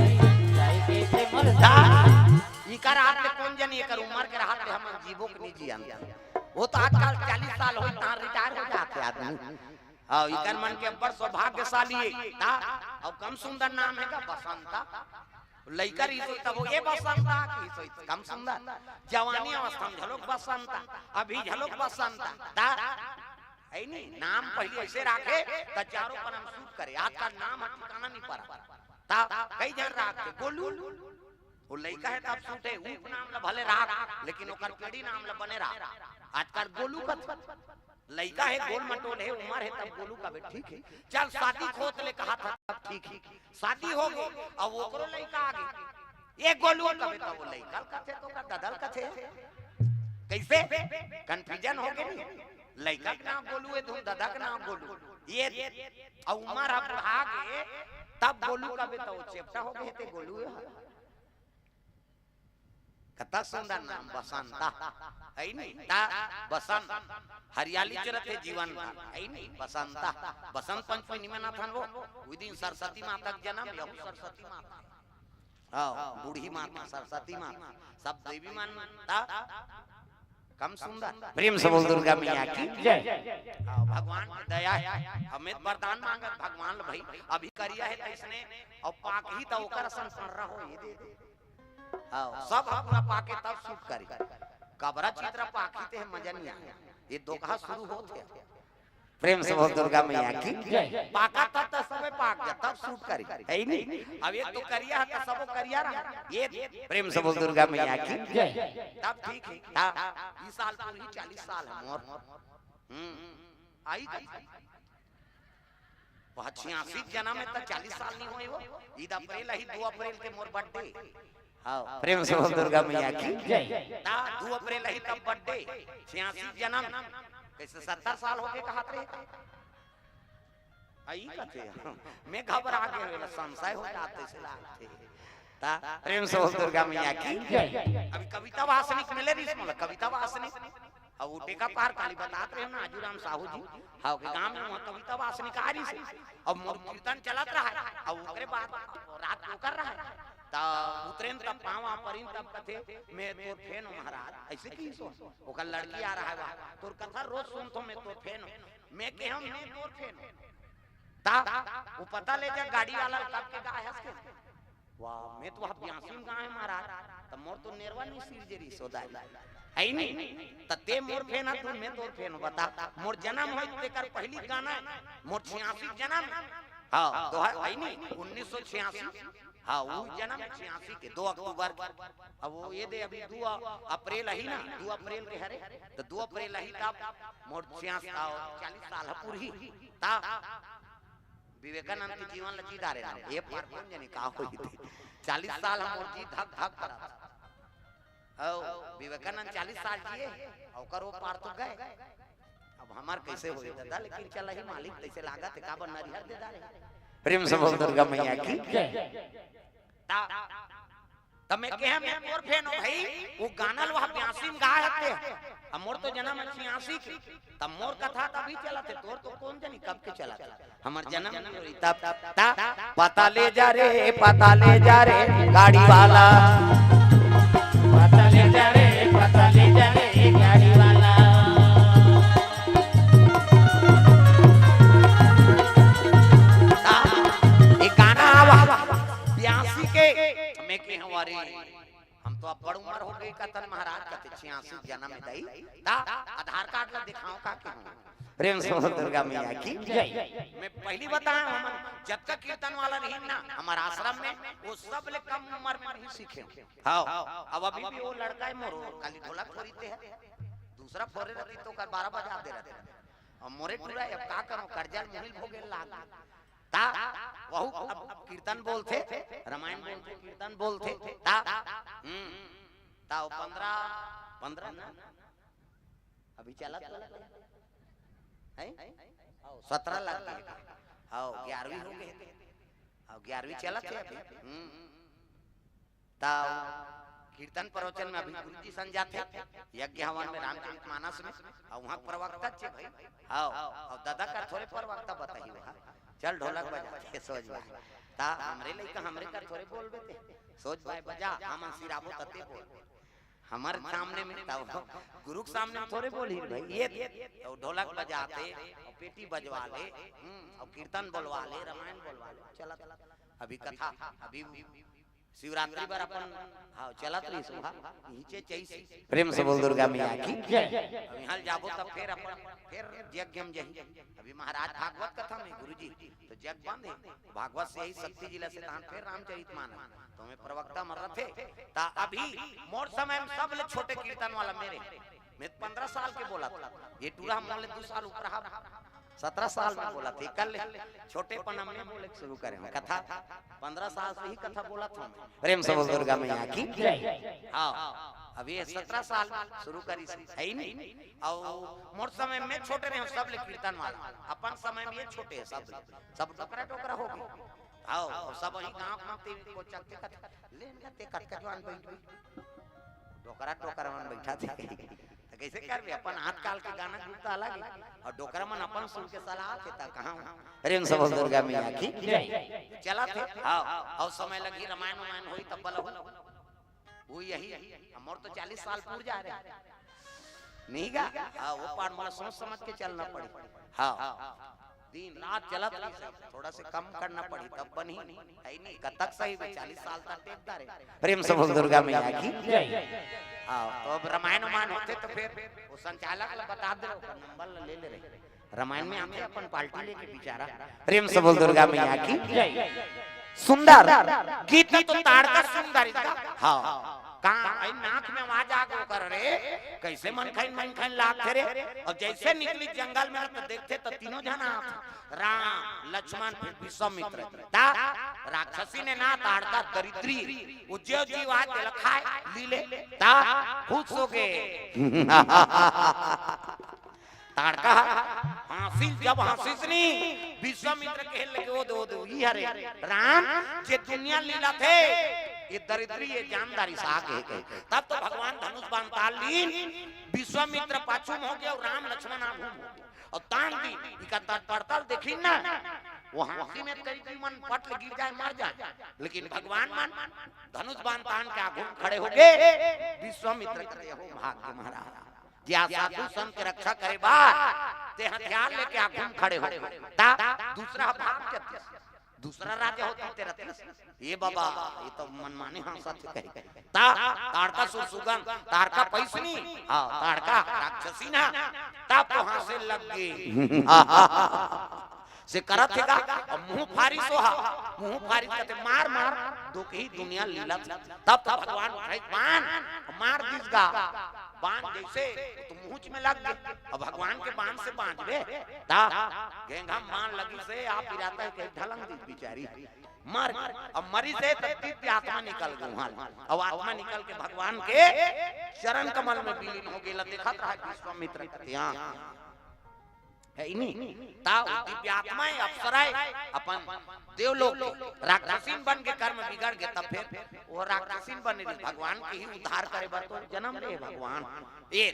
के ते मोर दई इकर हाथ ले कौन जन एकर उम्र के हाथ ले हम जीवो के नहीं जियान वो तो आजकल 40 साल हो ता रिटायर हो जाते आदमी हां इकर मन के बड़ सौभाग्यशाली है ता और कम सुंदर नाम है का बसंता लइकर ही तब ये बसंता की सोई कम सुंदर जवानी अवस्था में झलक बसंता अभी झलक बसंता ता है नहीं नाम पहले ऐसे रखे त चारों पर हम सूट करे आज का नाम ठिकाना नहीं पड़ा ता कई जन रखे गोलू वो लइका है तब सूटे ऊप नाम ला भले राख लेकिन ओकर पीढ़ी नाम ला बने रहा आजकल गोलू का लइका है गोल मटोल है उम्र है तब गोलू का भी ठीक है चल शादी खोत ले कहा था तब ठीक है शादी हो गई अब ओकरो लइका आ गई ये गोलू का भी तो वो लइका कथे तो का ददल कथे कैसे कंफ्यूजन हो गई लइका के नाम गोलू है तुम दादा के नाम गोलू ये और उम्र अब आ गए तब गोलू का भी तो चेप्टा हो गए थे गोलू है कता सुंदर नाम बसंता है नहीं ता बसंत हरियाली चरत है जीवन है नहीं बसंता बसंत पंचमी में ना थन वो दिन सरस्वती माता का जन्म या सरस्वती माता हां बूढ़ी माता सरस्वती माता सब देवी मानता कम सुंदर प्रेम से बोल दुर्गा मैया की जय भगवान की दया है हमें वरदान मांगत भगवान भाई अभी करिया है त इसने और पाक ही तो ओकर संस्कार हो ये दे सब अपना पाके तब शूट करी कबरा चित्र पाकी ते मजनिया ये दोकहा शुरू होते प्रेम से बोल दुर्गा मैया की पाका तब तो सबे पाक गया तब शूट करी है नहीं अब एक तो करिया है सबो करिया रहा ये प्रेम से बोल दुर्गा मैया की तब ठीक है इस साल पूरी 40 साल है मोर आई वह 86 जन्म में तो 40 साल नहीं हुए वो ईद अप्रैल ही 2 अप्रैल के मोर बर्थडे प्रेम से बोल दुर्गा मैया की ना 2 अप्रैल ही तब बर्थडे 86 जन्म कैसे 70 साल हो गए कहत रहे आई कथे मैं घबरा गए संशय हो जाते से लागते ता प्रेम से बोल दुर्गा मैया की अभी कविता वासनिक मिले री इसमें कविता वासनिक अब उठे का पार काली बताते रहे ना आजूराम साहू जी हां के गांव में वहां कविता वासनिक आ रही से अब मोर कीर्तन चलत रहा है अब ओकरे बाद रात को कर रहा है ता उतरेन तब पावा परिन तब कथे मैं तोर फेन महाराज ऐसे की सो ओकर लड़की आ रहा है तोर कथा रोज सुनतो मैं तोर फेन मैं के हम मैं तोर फेन ता वो पता ले जा गाड़ी वाला कब के गाय हंस के वाह मैं तो आप 82 गाय है महाराज त मोर तो नेरवा नहीं सिर जेरी सोदा है नहीं त ते मोर फेन तू मैं तोर फेन बता मोर जन्म होई तेकर पहली गाना मोर 86 जन्म हां तो है नहीं 1986 हाँ वो जन्म 86 के 2 अक्टूबर अब वो ये दे अभी 2 अप्रैल ही ना 2 अप्रैल के हरे तो 2 अप्रैल ही तब मोर 40 साल पूरी ता विवेकानंद के जीवन लची दारे ना ये पर कौन जाने का होई थी 40 साल हम और जी धक धक करा औ विवेकानंद 40 साल जिए और करो पार तो गए अब हमार कैसे होई दादा लेकिन चल ही मालिक कैसे लागत का बन नरिहर दे दारे प्रेम से बोल दुर्गा मैया की जय तमे के हम मोर फैन हो भाई वो गानल वह 82 में गाए हते अब मोर तो जन्म 86 की तब मोर कथा तभी चला थे तोर तो कौन जानी कब के चला हमर जन्म नहीं होई तब पता ले जा रे गाड़ी वाला पता ले जा रे गाड़ी वाला एक गाना आवा 82 के मैं के हमारी हम तो अब बड़ उम्र हो गई कतन महाराज कते 86 जन्म में दई ता आधार कार्ड ला दिखाओ का के प्रेम से दुर्गा मैया की जय मैं पहली बताया हम जब तक कीर्तन वाला रही ना हमारा आश्रम में वो सब ले कम उम्र में नहीं सीखे हां अब अभी भी वो लड़का है मोरो खाली ढोलक फोरीते है दूसरा फोरे रही तो कर 12 बजा दे रहे अब मोरे टूरा अब का करो कर्जा मुहिल भोगे लाग ता वहु अब कीर्तन बोलते रामायण बोलते कीर्तन बोलते ता ता 15 ना अभी चला है 17 लग गए हां 11वीं हो गए हां 11वीं चला थे अभी ता कीर्तन प्रवचन में अभी गुरुजी संजा थे यज्ञ हवन में रामचरितमानस में और वहां प्रवक्ता थे भाई हां और दादा का थोड़े प्रवक्ता बताइए वहां चल ढोलक बजा सोच भाई ता हमरे लइका हमरे कर थोड़े बोलबे थे सोच भाई बजा हम सिराबो तते बोल हमारे सामने में ता गुरु के सामने थोड़े बोली भाई ये ढोलक बजाते और पेटी बजवा ले और कीर्तन बोलवा ले रामायण बोलवा ले चला अभी कथा अभी शिवरात्रि पर अपन हां चलत रही सुहा नीचे चैसी प्रेम से बोल दुर्गा मैया की अभी हाल जाबो तब फिर अपन फिर यज्ञ हम जही अभी महाराज भागवत कथा में गुरुजी तो जग बंद है भागवत से ही शक्ति जिला से तान फिर रामचरितमानस तो मैं प्रवक्ता मर रहे थे ता अभी मोर समय में सब ले छोटे कीर्तन वाला मेरे मैं 15 साल के बोला था ये टूरा हम ले 2 साल ऊपर 17 साल में बोला था कल छोटे पन हमने बोले शुरू करें कथा 15 साल से ही कथा बोला था प्रेम से बोल दुर्गा मैया की हां अभी 17 साल शुरू करी है ही नहीं और मोर समय में छोटे रहे सब ले कीर्तन वाला अपन समय में ये छोटे है सब टोकरा हो गए आओ सब वही गांव में को चक्के कथा लेन कते कटकटवान बैठ टोकरा मन बैठा थे कैसे कर भी अपन हाथ काल के गाना गुप्ता अलग और डोकरा मन अपन सुन के सलाह थे ता कहां प्रेम से बोल दुर्गा मैया की चला थे हां और समय लगी रामायण होई तब बल वो यही हमर तो 40 साल पूर जा रहे नहीं गा हां वो पार मला सोच समझ के चलना पड़ी हां दिन रात चलत थोड़ा से कम करना पड़ी तब बनी नहीं कतक सही 40 साल तक देखता रहे प्रेम से बोल दुर्गा मैया की हां तो अब रामायण होते तो फिर वो संचालक ला बता दे नंबर ले रहे रामायण में आते अपन पार्टी लेके बेचारा प्रेम से बोल दुर्गा मैया की सुंदर गीत तो ताड़का सुंदर हां कहां आई नाक में आवाज आ गो कर रे कैसे मन खाइन लाग रे और जैसे निकली जंगल में तो देखते तो तीनों जना राम लक्ष्मण फिर विश्वामित्र ता राक्षसी ने ना ताड़का दरिद्री उज्जय जीव आज लखाए लीले ता खुश हो गए ताड़का हासिल जब हासिसनी विश्वामित्र कह लगे वो दो ई हरे राम जे दुनिया लीला थे ये दरिद्री ये जानदारी साग है तब तो भगवान धनुष बाण ताल लीन विश्वामित्र पाछुम हो गया और राम लक्ष्मण आगू और तान दी इका तड़तड़ देखी ना वो हाथी में कई मन पट गिर जाए मर जाए लेकिन भगवान मन धनुष बाण तान के आगू खड़े हो गए विश्वामित्र करे हो भाग्य महाराज या साधु संत की रक्षा करे बा ते हथियार लेके आगू खड़े हो ता दूसरा भाग के दूसरा राजा होता तेरा ये बाबा ये तो मनमाने हाँ सच कहे ता ताड़का सुगन ताड़का पैसनी हां ताड़का राक्षसी ना तब तो हां से लग गई से करत हैगा और मुंह फारी सोहा मुंह फारी कहते मार दो ही दुनिया लीला तब तो भगवान उठाई बाण मार दिसगा बाण जैसे तो मुंह में लग गई और भगवान के बाण से बांध बे ता गेंगा मान लगी से आप इराता है कहीं ढलंग दी बेचारी मर अब मरी से तब आत्मा निकल गई वहां और आत्मा निकल के भगवान के चरण कमल में विलीन हो गई देखत रहा विश्वामित्र यहां है ही नहीं। ताऊ दिव्यात्माएं अप्सराएं अपन देवलोक राक्षसीन बन के कर्म बिगड़ गए, तब फिर वो राक्षसीन बने भगवान के ही उद्धार करे बर तो जन्म ले भगवान। ये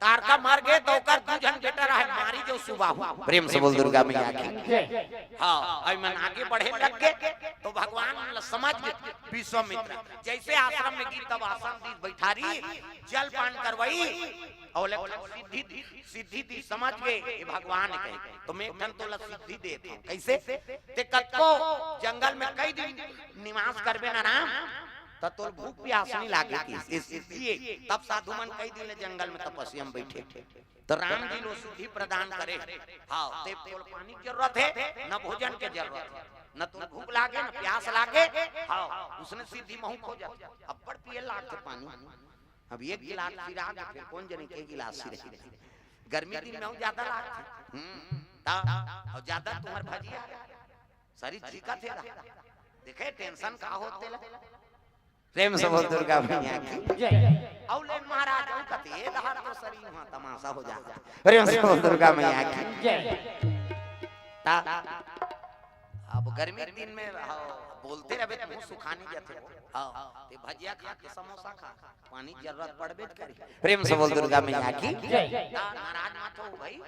तारका मार गए तो कर दू जन बेटा रहे मारी जो सुबह प्रेम से बोल दुर्गा मैया की। हाँ आई मन आगे बढ़े लग गए तो भगवान समझ गए विश्वामित्र जैसे आश्रम में की तब आश्रम दी बैठारी जल पान करवाई और सिद्धि सिद्धि दी समझ गए भगवान कहे तो मैं धन तो सिद्धि देता हूं कैसे ते कतको जंगल में कई दिन निवास करबे ना राम तब तो भूख प्यास नहीं लागे इसलिए तब साधु मन कई दिन जंगल में तपस्या में बैठे तो राम जी लो सिद्धि प्रदान करे। हाँ ते तो पानी की जरूरत है न भोजन के जरूरत है न तो भूख लागे न प्यास लागे। हाँ उसने सिद्धि महू खोजा अब बड़ पिए लाग के पानी अब एक गिलास फिर आगे फिर कौन जने के गिलास ही रही गर्मी दिन में ज्यादा लागते और ज्यादा तुम्हार भजिया सारी जीका थे देखे टेंशन का होते प्रेम से बोल दुर्गा मैया की जय। औले महाराज औ कते दहर तो शरीर वहां तमाशा हो जाता प्रेम से बोल दुर्गा मैया की जय। ता अब गर्मी दिन में बोलते रहे तो मुंह सुखाने जाते हां ते भजिया खा के समोसा खा पानी जरूरत पड़बे करी प्रेम से बोल दुर्गा मैया की जय। महाराज मत हो भाई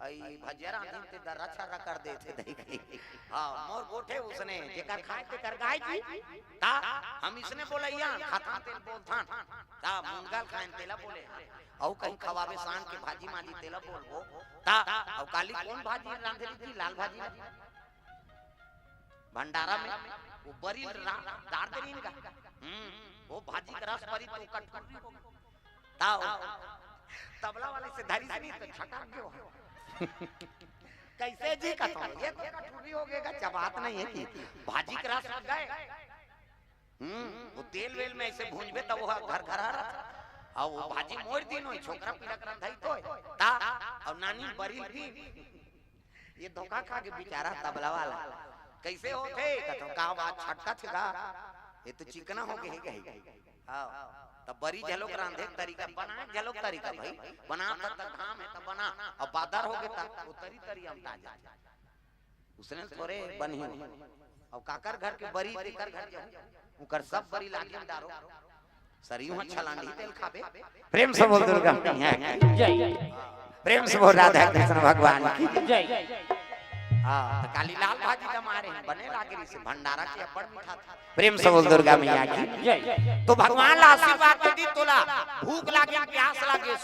आई भजिया रांधी ते दर्रा छर्रा कर देते दही हां मोर गोठे उसने जेकर खाए ते कर गाय जी ता हम इसने बोलैया खाता तेल बोलथान ता मुंगल खान तेला बोले औ कहीं खवावे शान के भाजी माजी तेला बोलबो ता औ काली कौन भाजी रांधली थी लाल भाजी भंडारा में वो बरी दार देनी का वो भाजी का रस बरी तो कटकुरी हो ता तबला वाले से धरी से नहीं तो छटा क्यों कैसे जी का तो ये तो कटकुरी हो गएगा चबात नहीं है कि भाजी का रस लग गए वो तेल वेल में ऐसे भूंजबे तब वो घर घर आ रहा और वो भाजी मोड़ दिन होई छोकरा पीला कर धई तो ता और नानी बरी थी ये धोखा खा के बेचारा तबला वाला कैसे होते कतो का बात छटका छगा ये तो चिकना हो गए गई हां तब बरी झलोक रांधे तरीका बना झलोक तरीका भाई बना तक घाम है तब बना और बादर हो गए तब वो तरी तरी हम ताजा उसने थोड़े बनी और काकर घर के बरी देकर घर जाऊं उकर सब बरी लागे डारो सरियों छलांडी तेल खाबे प्रेम से बोल दुर्गा जय। प्रेम से बोल राधा कृष्ण भगवान की जय। हाँ तो काली लाल भाजी हमारे बने लागे से भंडारा के अपर मीठा था प्रेम से बोल दुर्गा मैया की जय। तो भगवान ला आशीर्वाद दी तोला भूख लागे प्यास लागे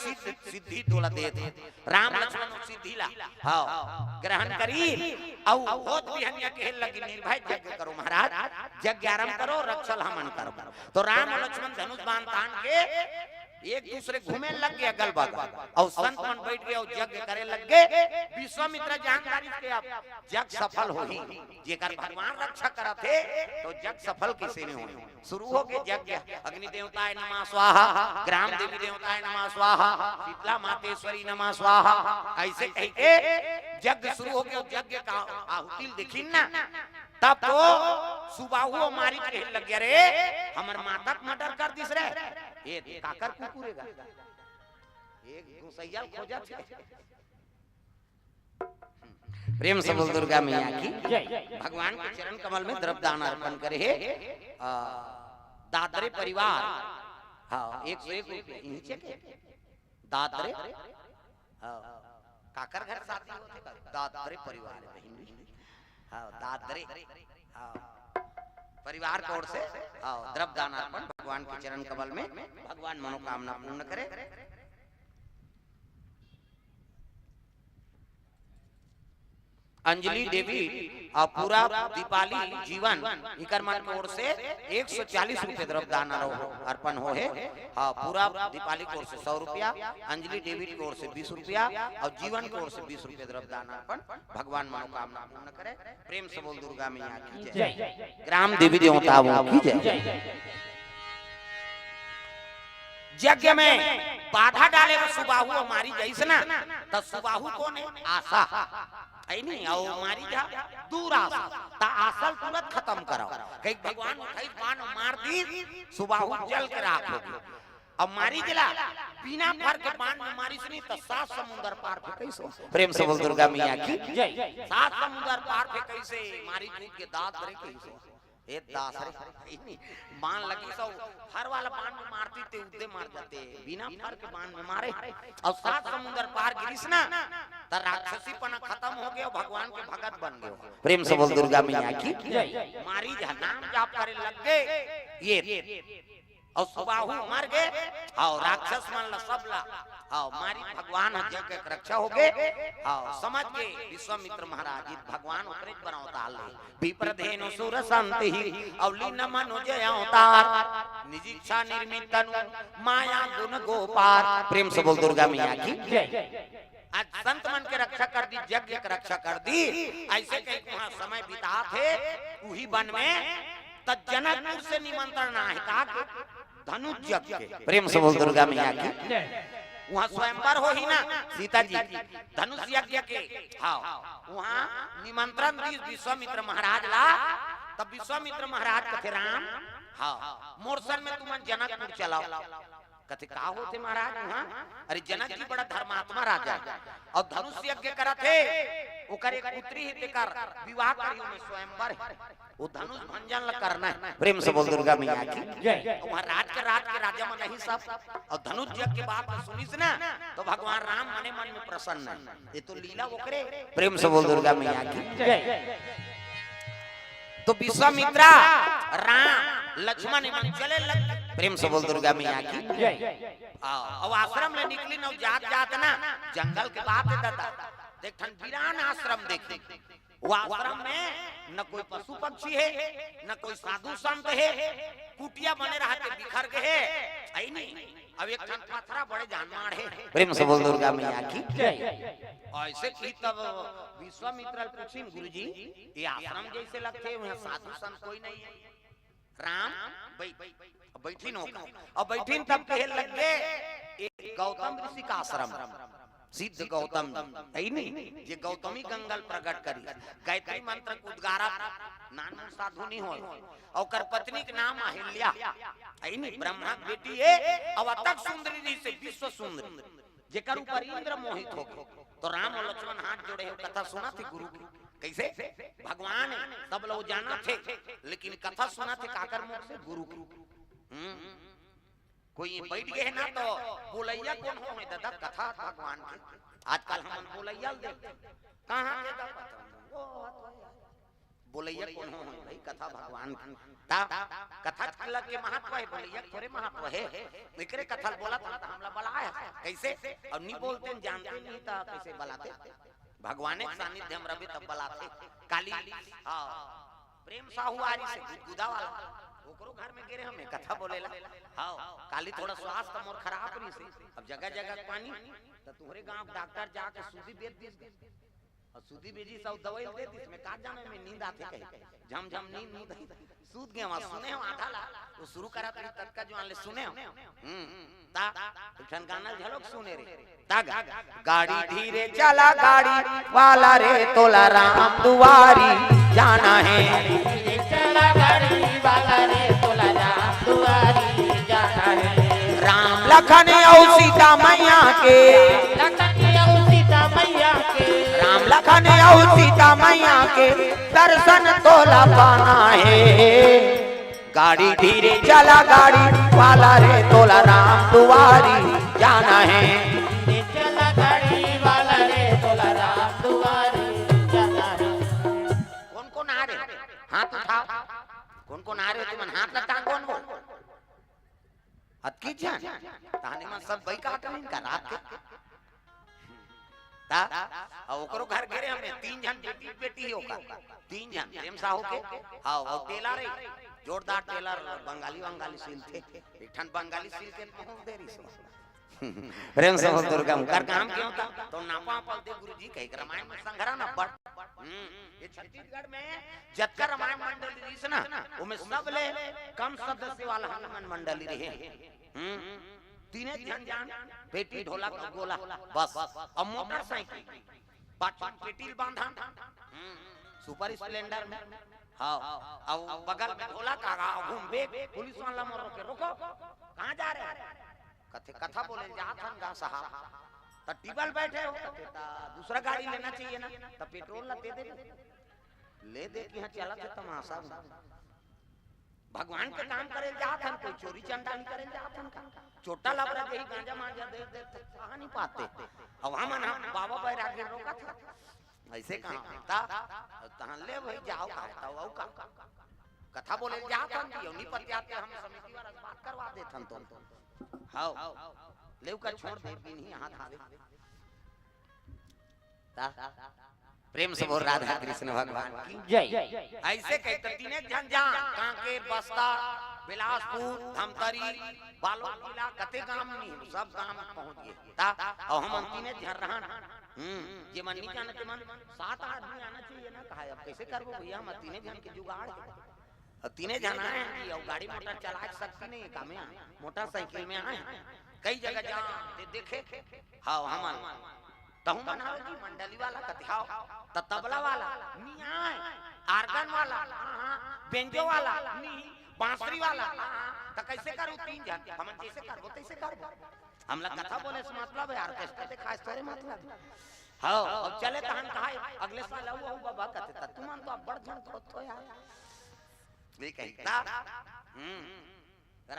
सिद्धि तोला दे दे राम लक्ष्मण सिद्धि ला हाँ ग्रहण करी औ बहुत बिहनिया के लगी निर्भय यज्ञ करो महाराज यज्ञ आरंभ करो रक्षल हमन करो तो राम लक्ष्मण धनुष बाण तान के एक दूसरे घूमे लग गए अगल बगल और संत मन बैठ गए और यज्ञ करे लग गए विश्वामित्र जानकारी के अब यज्ञ सफल होही जेकर भगवान रक्षा करत थे तो यज्ञ सफल किसे नहीं होई शुरू हो गए यज्ञ अग्नि देवताय नमः स्वाहा ग्राम देवी देवताय नमः स्वाहा शीतला मातेश्वरी नमः स्वाहा ऐसे कह के यज्ञ शुरू हो गया यज्ञ का आहुति देखिन ना तब तो सुबाहु मारी के लग गया रे हमर माता मर्डर कर दिस रे ये काकर कुकुरेगा एक गुसैया खोजा छे प्रेम से बोल दुर्गा मैया की जय। भगवान के चरण कमल में द्रव्यदान अर्पण करे है दादरे परिवार हां 101 रुपए नीचे के दादरे काकर घर शादी होते दादरे परिवार हां दादरे हां परिवार की ओर से द्रव्यदान अर्पण भगवान के चरण कमल में भगवान मनोकामना पूर्ण करे। अंजलि देवी और पूरा दीपाली जीवन इकर मन की ओर से 140 रुपए द्रव्यदान अर्पण हो है हाँ पूरा दीपाली की ओर से 100 रुपया अंजलि देवी की ओर से 20 रुपया और जीवन की ओर से 20 रुपए द्रव्यदान अर्पण भगवान मनोकामना पूर्ण करे। प्रेम से बोल दुर्गा मैया की जय। ग्राम देवी देवताओं की जय। यज्ञ में बाधा डालेगा सुबाहु हमारी जैसे ना तो सुबाहु कौन है आशा है नहीं और हमारी जा दूर आशा ता आसल तुरंत खत्म कराओ कहीं भगवान उठाई बाण मार दी सुबाहु जल के राख होगी अब मारी दिला बिना फर के बाण में मारी सुनी तो 7 समुंदर पार फेंकई सो प्रेम से बोल दुर्गा मैया की जय 7 समुंदर पार फेंकई से मारी कूद के दांत रे कई ए दास रे बाण लगी सो हर वाला बाण में मारती ते उदे मार जाते बिना फर के बाण में मारे और 7 समुंदर पार गिरिस ना त राक्षसी पना खत्म हो गयो भगवान के भगत बन गयो प्रेम से बोल दुर्गा मैया की जय मारी जा नाम जाप करे लग गए ये और सुबाहु मर गए और राक्षस मन ला सबला और मारी भगवान जग के रक्षा हो गए और समझ के विश्वामित्र महाराज जी भगवान उपरेज बनावता हाल विप्रधेनु सुर संति और लीन मनुज अवतार निज इच्छा निर्मित तनु माया गुण गोपाल प्रेम से बोल दुर्गा मैया की जय आज संत मन के रक्षा कर दी यज्ञ के रक्षा कर दी ऐसे कहीं वहां समय बिता थे उही वन में त जनकपुर से निमंत्रण आए का धनुष यज्ञ के प्रेम से बोल दुर्गा मैया की वहाँ स्वयंवर हो ही ना सीता जी धनुष यज्ञ के हाँ वहाँ निमंत्रण दी विश्वामित्र महाराज ला तब विश्वामित्र महाराज कथे राम हाँ मोरसन में तुम जनकपुर चलाओ कथे का होते महाराज वहाँ अरे जनक जी बड़ा धर्मात्मा राजा और धनुष यज्ञ करा थे ओकर एक पुत्री हित कर विवाह करी में स्वयंवर वो धनुष भंजन ल करना है प्रेम से बोल दुर्गा मैया की जय वहाँ राज के राजा मन नहीं सब और धनुष यज्ञ के बात सुनिस ना तो भगवान राम मने मन में प्रसन्न है ये तो लीला ओकरे प्रेम से बोल दुर्गा मैया की जय तो विश्वामित्रा राम लक्ष्मण मन चले लग प्रेम से बोल दुर्गा मैया की जय अब आश्रम में निकली न जात जात ना जंगल के बात दादा देखन वीरान आश्रम देख वो आश्रम में न कोई पशु पक्षी है न कोई साधु संत है कुटिया बने रहते बिखर गए है नहीं अब एक ठन पथरा बड़े जानवर है प्रेम से बोल दुर्गा मैया की जय ऐसे की तब विश्वामित्र पूछी गुरुजी ये आश्रम जैसे लगते वहाँ साधु संत कोई नहीं है राम बैठीन हो और बैठीन तब कहे लग गए गौतम ऋषि का आश्रम सिद्ध गौतम है नहीं ये गौतमी गंगल प्रकट करी गायत्री मंत्र के उद्गारा नान साधु नहीं हो और कर पत्नी के नाम अहिल्या है नहीं ब्रह्मा बेटी है और अतक सुंदरी जी से विश्व सुंदरी जेकर ऊपर इंद्र मोहित हो तो राम और लक्ष्मण हाथ जोड़े कथा सुना थी गुरु की कैसे भगवान सब लोग जाना थे लेकिन कथा सुना थे काकर मुख से गुरु कोई बैठ गए ना तो बोलैया कौन हो है दादा कथा भगवान की आजकल हम बोलैया देखते कहां के बोलैया कौन हो भाई कथा भगवान की ता कथा अलग के महत्व है बोलैया थोड़े महत्व है एकरे कथा बोला था हमला बुलाया कैसे और नहीं बोलते जानते नहीं था कैसे बुलाते भगवान के सानिध्य में रहे तब बुलाते काली हां प्रेम साहुआरी से गुदा वाला ओकरो घर में गिरे हमें कथा बोलेला हां काली थोड़ा स्वास्थ्य मोर खराब रही से अब जगह जगह पानी तो तुम्हारे गांव डॉक्टर जाके सूदी बेच दी और सूदी बेची सब दवाई दे दी इसमें का जाने में नींद आते कहे झम झम नींद सूद गया वहां सुने हो आधा ला वो शुरू करा तो तक का जो आले सुने हो ता ठन गाना झलक सुने रे ता गाड़ी धीरे चला गाड़ी वाला रे तोला राम दुआरी जाना है धीरे चला गाड़ी वाला रे तोला राम दुआरी जाना है राम लखन और सीता मैया के लखन और सीता मैया के राम लखन और सीता मैया के दर्शन तोला पाना है गाड़ी धीरे चला गाड़ी वाला रे तोला राम दुआरी जाना है धीरे चला गाड़ी वाला रे तोला राम दुआरी जाना है कौन कौन आ रहे हाथ उठाओ कौन कौन आ रहे तुम हाथ लटा कौन बोल हत की जान ताने में सब भाई का कहीं का रात के ता और ओकरो घर घेरे हमें 3 जन बेटी होगा 3 जन प्रेम साहू के हां और टेलर रे जोरदार टेलर बंगाली सील थे एक ठन बंगाली सील के पहुंच दे रही प्रेम से दुर्गा कर काम क्यों था तो नापा पल दे गुरुजी कह के रामायण में संघरा ना पढ़ ये छत्तीसगढ़ में जतका रामायण मंडली रही ना उमे सब ले कम सदस्य वाला हनुमान मंडली रहे तीने जन पेटी ढोला गोला बस अब मोटरसाइकिल पाछन पेटी बांधा सुपर स्प्लेंडर में हां अब बगल में ढोला का घूम बे पुलिस वाला मोर के रोको कहां जा रहे कथे कथा बोले जात हन गा साहब त टेबल बैठे हो कथे ता दूसरा गाड़ी लेना चाहिए ना त पेट्रोल ला दे ले दे कि हां चला थे तमाशा भगवान के काम करे जात हन कोई चोरी चंदा नहीं करे जात हन छोटा लबरा यही गांजा मांजा दे कहा नहीं पाते अब हम बाबा बैरागी रोका था ऐसे कहां ता तहां ले भाई जाओ कहता हो का कथा बोले जात हन दियो नहीं पर जाते हम समिति वाला बात करवा देथन तो हां लेव का छोड़ दे भी नहीं हाथ आवे ता प्रेम से बोल राधा कृष्ण भगवान की जय। ऐसे कहते तीने जन जा कांकेर बस्ता बिलासपुर धमतरी बालोद जिला कते गांव नहीं सब गांव पहुंच गए ता और हम तीने जन रहन जे मन नहीं जाने ते मन 7 आदमी आना चाहिए ना कहा अब कैसे करबो भैया हम तीने जन के जुगाड़ अब तीने जन आए कि और गाड़ी मोटर चला सकती नहीं काम में मोटरसाइकिल में आए कई जगह जा देखे हां हम तहु बनावे की मंडली वाला कथाओ त तबला वाला नी आए आर्गन वाला हां बेंजो वाला नी बांसुरी वाला त कैसे करू तीन जन हम जैसे करबो तैसे करबो हमला कथा बोले से मतलब है ऑर्केस्ट्रा से खास तोरे मतलब हां अब चले तहन कहा अगले साल आओ बाबा कहते त तुम तो बड़ जन तो यार ये कहता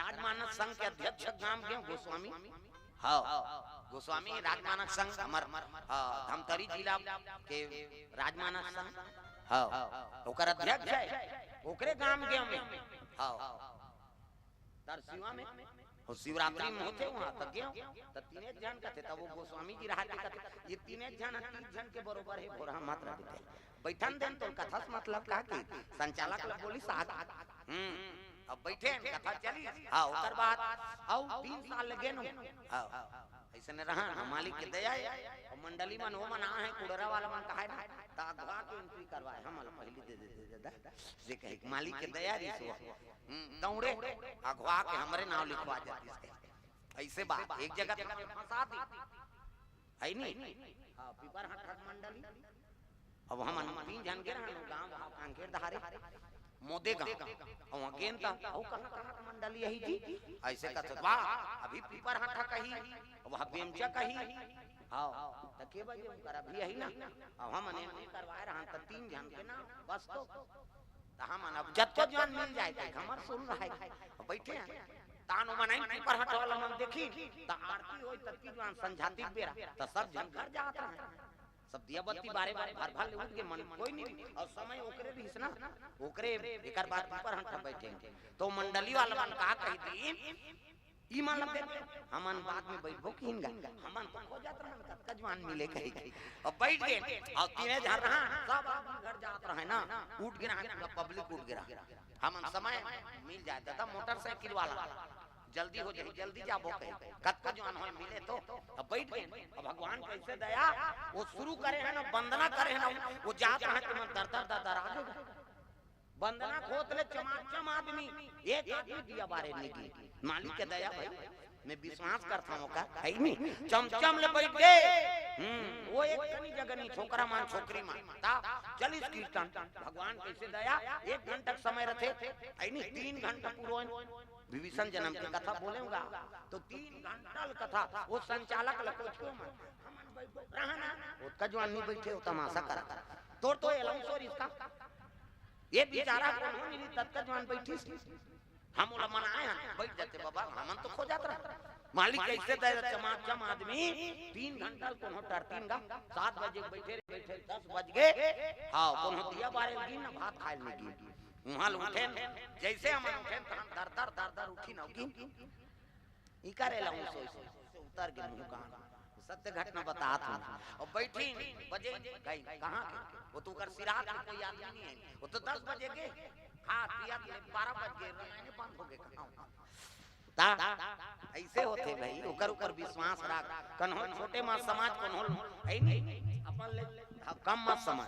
राजमानस संघ के अध्यक्ष गांव के गोस्वामी हां गोस्वामी राजमानस संघ हमर धमतरी जिला के राजमानस संघ हां ओकर अध्यक्ष है ओकरे गांव के में हां दरसिवा में और शिवरात्रि में होते वहां तक गए त तीने जन कहते तब वो गोस्वामी जी रहते कहते ये तीने जन 30 जन के बराबर है बोरा मात्रा देते बैठन देन तो कथा मतलब का की संचालक लोग बोली साथ अब बैठे कथा चली हां ओकर बाद औ 3 साल लगे न हां ऐसे न रहा मालिक के दया और मंडली मन वो मना है कुड़रा वाला मन कहा है ता अगवा के एंट्री करवाए हम पहले दे दादा जे कहे मालिक के दया री सो दौड़े अगवा के हमरे नाम लिखवा जाती ऐसे बात एक जगह फंसा दी है नहीं हां पीपर हट मंडली अब हम 3 जन के रहन गांव कांकेर धारे मोदे गांव और अगेन ता ओ कहां मंडली यही जी ऐसे कहत वाह अभी पीपर हटा कही वहां बेमचा कही हां त के बजे कर अभी यही ना अब हम ने करवाए रहन त 3 जन के ना बस तो हम अब जब तक जवान मिल जाए त हमर सुन रहा है बैठे हैं तानो मनाई पीपर हटा वाला मन देखी त आरती होई त जवान संझाती बेरा त सब जन घर जात रहे सब दिया बत्ती बारे बारे भर भर ले उठ के मन कोई नहीं और समय ओकरे रहिस ना ओकरे एकर बाद ऊपर हम बैठे तो मंडली वाला मन का कही दी ई मान लग हमन बाद में बैठबो किन गा हमन तो हो जात रहन कत जवान मिले कही और बैठ गए और तीने झर रहा सब आदमी घर जात रहे ना उठ गिरा पब्लिक उठ गिरा हमन समय मिल जाता था मोटरसाइकिल वाला जल्दी हो जाए जल्दी जाबो कहे कत जवान हो मिले तो अब बैठ गए अब भगवान कैसे दया वो शुरू करे है ना वंदना करे है ना वो जात रहे तो मन दर दर दर आगे वंदना खोत ले चमाचम आदमी एक आदमी दिया बारे निकली मालिक के दया भाई मैं विश्वास करता हूं का है नहीं चमचम ले बैठ गए वो एक कनी जगह नहीं छोकरा मान छोकरी मान ता 40 कीर्तन भगवान कैसे दया 1 घंटा समय रखे है नहीं 3 घंटा पूरा विभीषण जन्म की कथा बोलेगा तो 3 घंटा कथा वो संचालक लकोचो में रहना वो कजवान नहीं बैठे हो तमाशा करा तोड़ तो एलाउंसर इसका ये बेचारा कौन नहीं तत्कजवान बैठी हम ओला मनाए बैठ जाते बाबा हमन तो खो जात रहा मालिक कैसे दे चमाचम आदमी 3 घंटा को होटर 3 गा 7 बजे बैठे 10 बज गए हां कोनो दिया बारे दिन भात खाए लगी वहां उठे जैसे हम उठे दर दर दर दर उठी न की ई करेला हूं सो उतर के मुंह का सत्य घटना बतात हूं और बैठी बजे गई कहां के वो तो कर सिरात कोई आदमी नहीं है वो तो 10 बजे के खा पिया 12 बज गए रामायण बंद हो गए कहां ता ऐसे होते भाई ऊपर विश्वास रख कन्हो छोटे मां समाज कन्हो है नहीं अपन ले कम मत समझ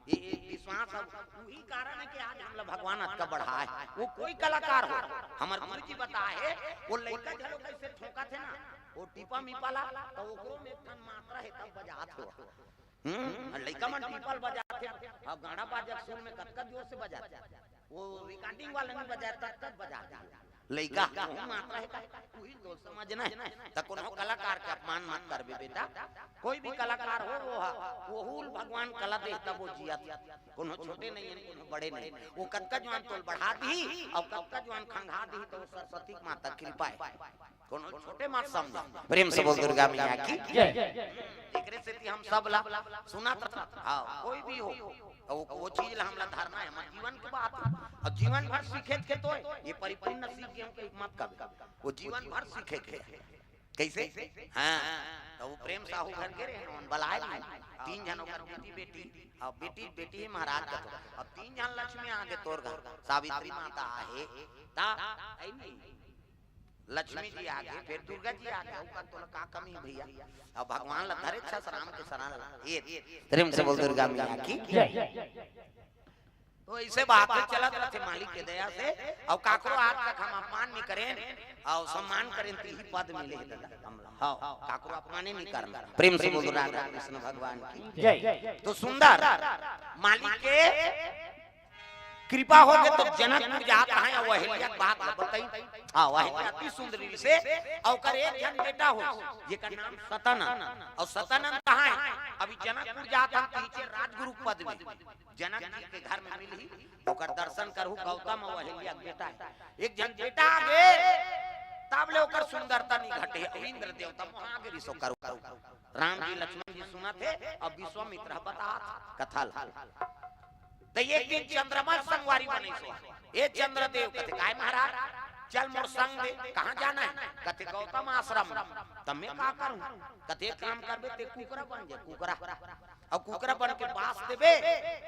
ये विश्वास वही कारण है कि आज हम लोग भगवान का बढ़ा है वो कोई कलाकार हो हमारे गुरु जी बताए वो लड़का झलो कैसे ठोका थे ना वो टीपा मीपाला तो ओकरो में तन मात्रा है तब बजात हो लड़का मन टीपल बजाते अब गाना बाजक सुर में कतका जोर से बजाते वो रिकॉर्डिंग वाला नहीं बजाता तब बजाता लइका मात्रा है वही तो समझना है त कोनो कलाकार के अपमान मत करबे बेटा कोई भी कलाकार हो वो हुल भगवान कला दे तब वो जिया कोनो छोटे नहीं है कोनो बड़े नहीं वो कतका जवान तोल बढ़ा दी और कतका जवान खंगा दी तो सरस्वती माता कृपा है कोनो छोटे मत समझ प्रेम से बोल दुर्गा मैया की जय एकरे से हम सब ला सुना था हां कोई भी हो वो चीज ला हमला धारणा है हमारे जीवन के बात और जीवन भर सीखे के तो ये परिपूर्ण सीख के हमके मत कर वो जीवन भर सीखे के कैसे हां तो वो प्रेम साहू घर के रहे उन बलाए तीन जनों का बेटी और बेटी महाराज का तो अब तीन जन लक्ष्मी आगे तोर घर सावित्री माता आहे ता आई नहीं लक्ष्मी जी आगे फिर दुर्गा जी आगे का तो का कमी भैया अब भगवान ला धरे अच्छा राम के शरण ये प्रेम से बोल दुर्गा मैया की जय तो ऐसे बात चलत रहते मालिक के दया से और काकरो आज तक हम अपमान नहीं करें और सम्मान करें तो ही पद मिले दादा हां काकरो अपमान नहीं करना प्रेम से बोल राधा कृष्ण भगवान की जय तो सुंदर मालिक के कृपा हो गए तो जनकपुर जात है और अहिल्या बात बताई हां अहिल्या अति सुंदरी से और कर एक जन बेटा हो जेकर नाम सतानंद और सतानंद कहां है अभी जनकपुर जात हम पीछे राजगुरु पद में जनक जी के घर में मिली ओकर दर्शन करहु गौतम और अहिल्या बेटा है एक जन बेटा आगे तब ले ओकर सुंदरता नहीं घटे इंद्र देवता वहां के रिसो करू राम जी लक्ष्मण जी सुना थे और विश्वामित्र बता कथा तो ये दिन चंद्रमा संगवारी बने सो ये चंद्रदेव कहते काय महाराज चल मोर संग दे कहां जाना है कहते गौतम आश्रम तब मैं का करूं कहते काम करबे ते कुकरा बन जा कुकरा और कुकरा बन के बास देबे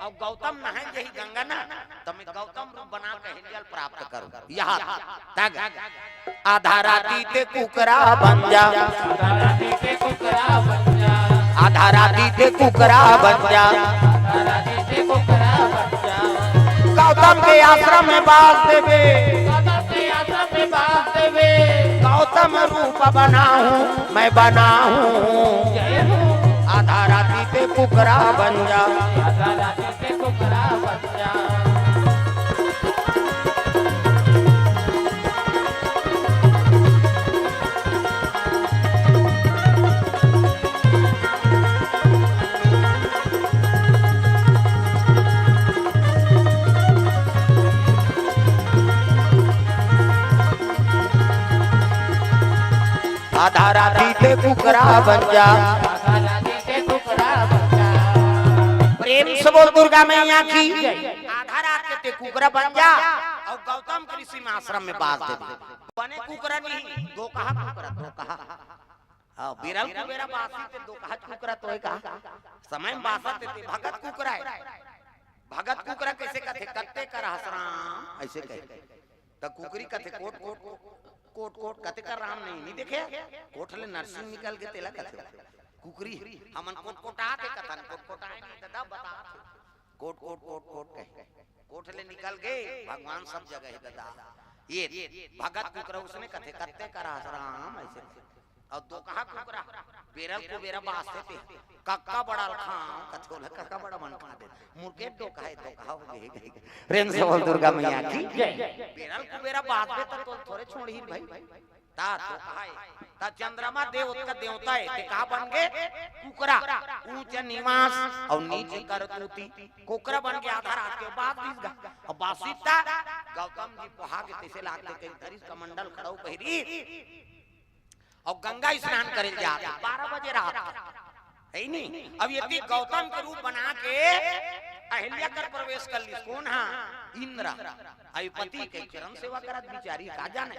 और गौतम नहाए जही गंगा ना तब मैं गौतम रूप बना के हिंजल प्राप्त करूं यहां तक आधा राती ते कुकरा बन जा आधा राती ते कुकरा बन जा आधा राती ते कुकरा बन जा गौतम के आश्रम में बास देवे गौतम रूप बनाऊं मैं बनाऊं आधा राती पे कुकरा बन जा आधा राती पे कुकरा बन जा आधा राती ते कुकरा बन जा आधा राती ते कुकरा बन जा प्रेम से बोल दुर्गा मैया की आधा रात के कुकरा बन जा और गौतम ऋषि में आश्रम में बास दे बने कुकरा नहीं दो कहा कुकरा दो कहा हां बिरल कुबेरा बासी ते दो कहा कुकरा तो है कहा समय में बासा ते भगत कुकरा है भगत कुकरा कैसे कहते कत्ते कर हसराम ऐसे कहते त कुकरी कहते कोट कोट कोट कोट कते कर राम नहीं देखे कोठले नरसिंह निकल के तेला कते कुकरी हमन कोट कोटा के कथन कोट कोटाए नहीं दादा बता कोट कोट कोट कोट कहे कोठले निकल गए भगवान सब जगह है दादा ये भगत कुकरा उसने कथे कते कर राम ऐसे और दो कहा कुकरा बेरल को बेरा बासते थे कक्का बड़ा खां कथोला कक्का बड़ा मन खा दे मुर्गे दो कहे तो कहा हो गए प्रेम से बोल दुर्गा मैया की बेरल को बेरा बासते तो थोड़े छोड़ी भाई ता तो कहा ता चंद्रमा देव का देवता है ते कहा बन गए कुकरा ऊंच निवास और नीच करतूती कुकरा बन के आधा रात के बाद दिसगा और बासिता गौतम जी पोहा के तैसे लागते कई तरीस कमंडल खड़ाऊ पहिरी और गंगा स्नान करे जा 12 बजे रात है नहीं अब यदि गौतम के रूप बना के अहिल्या कर प्रवेश कर ली कौन हां इंद्र अयुपति के चरण सेवा करत बिचारी का जाने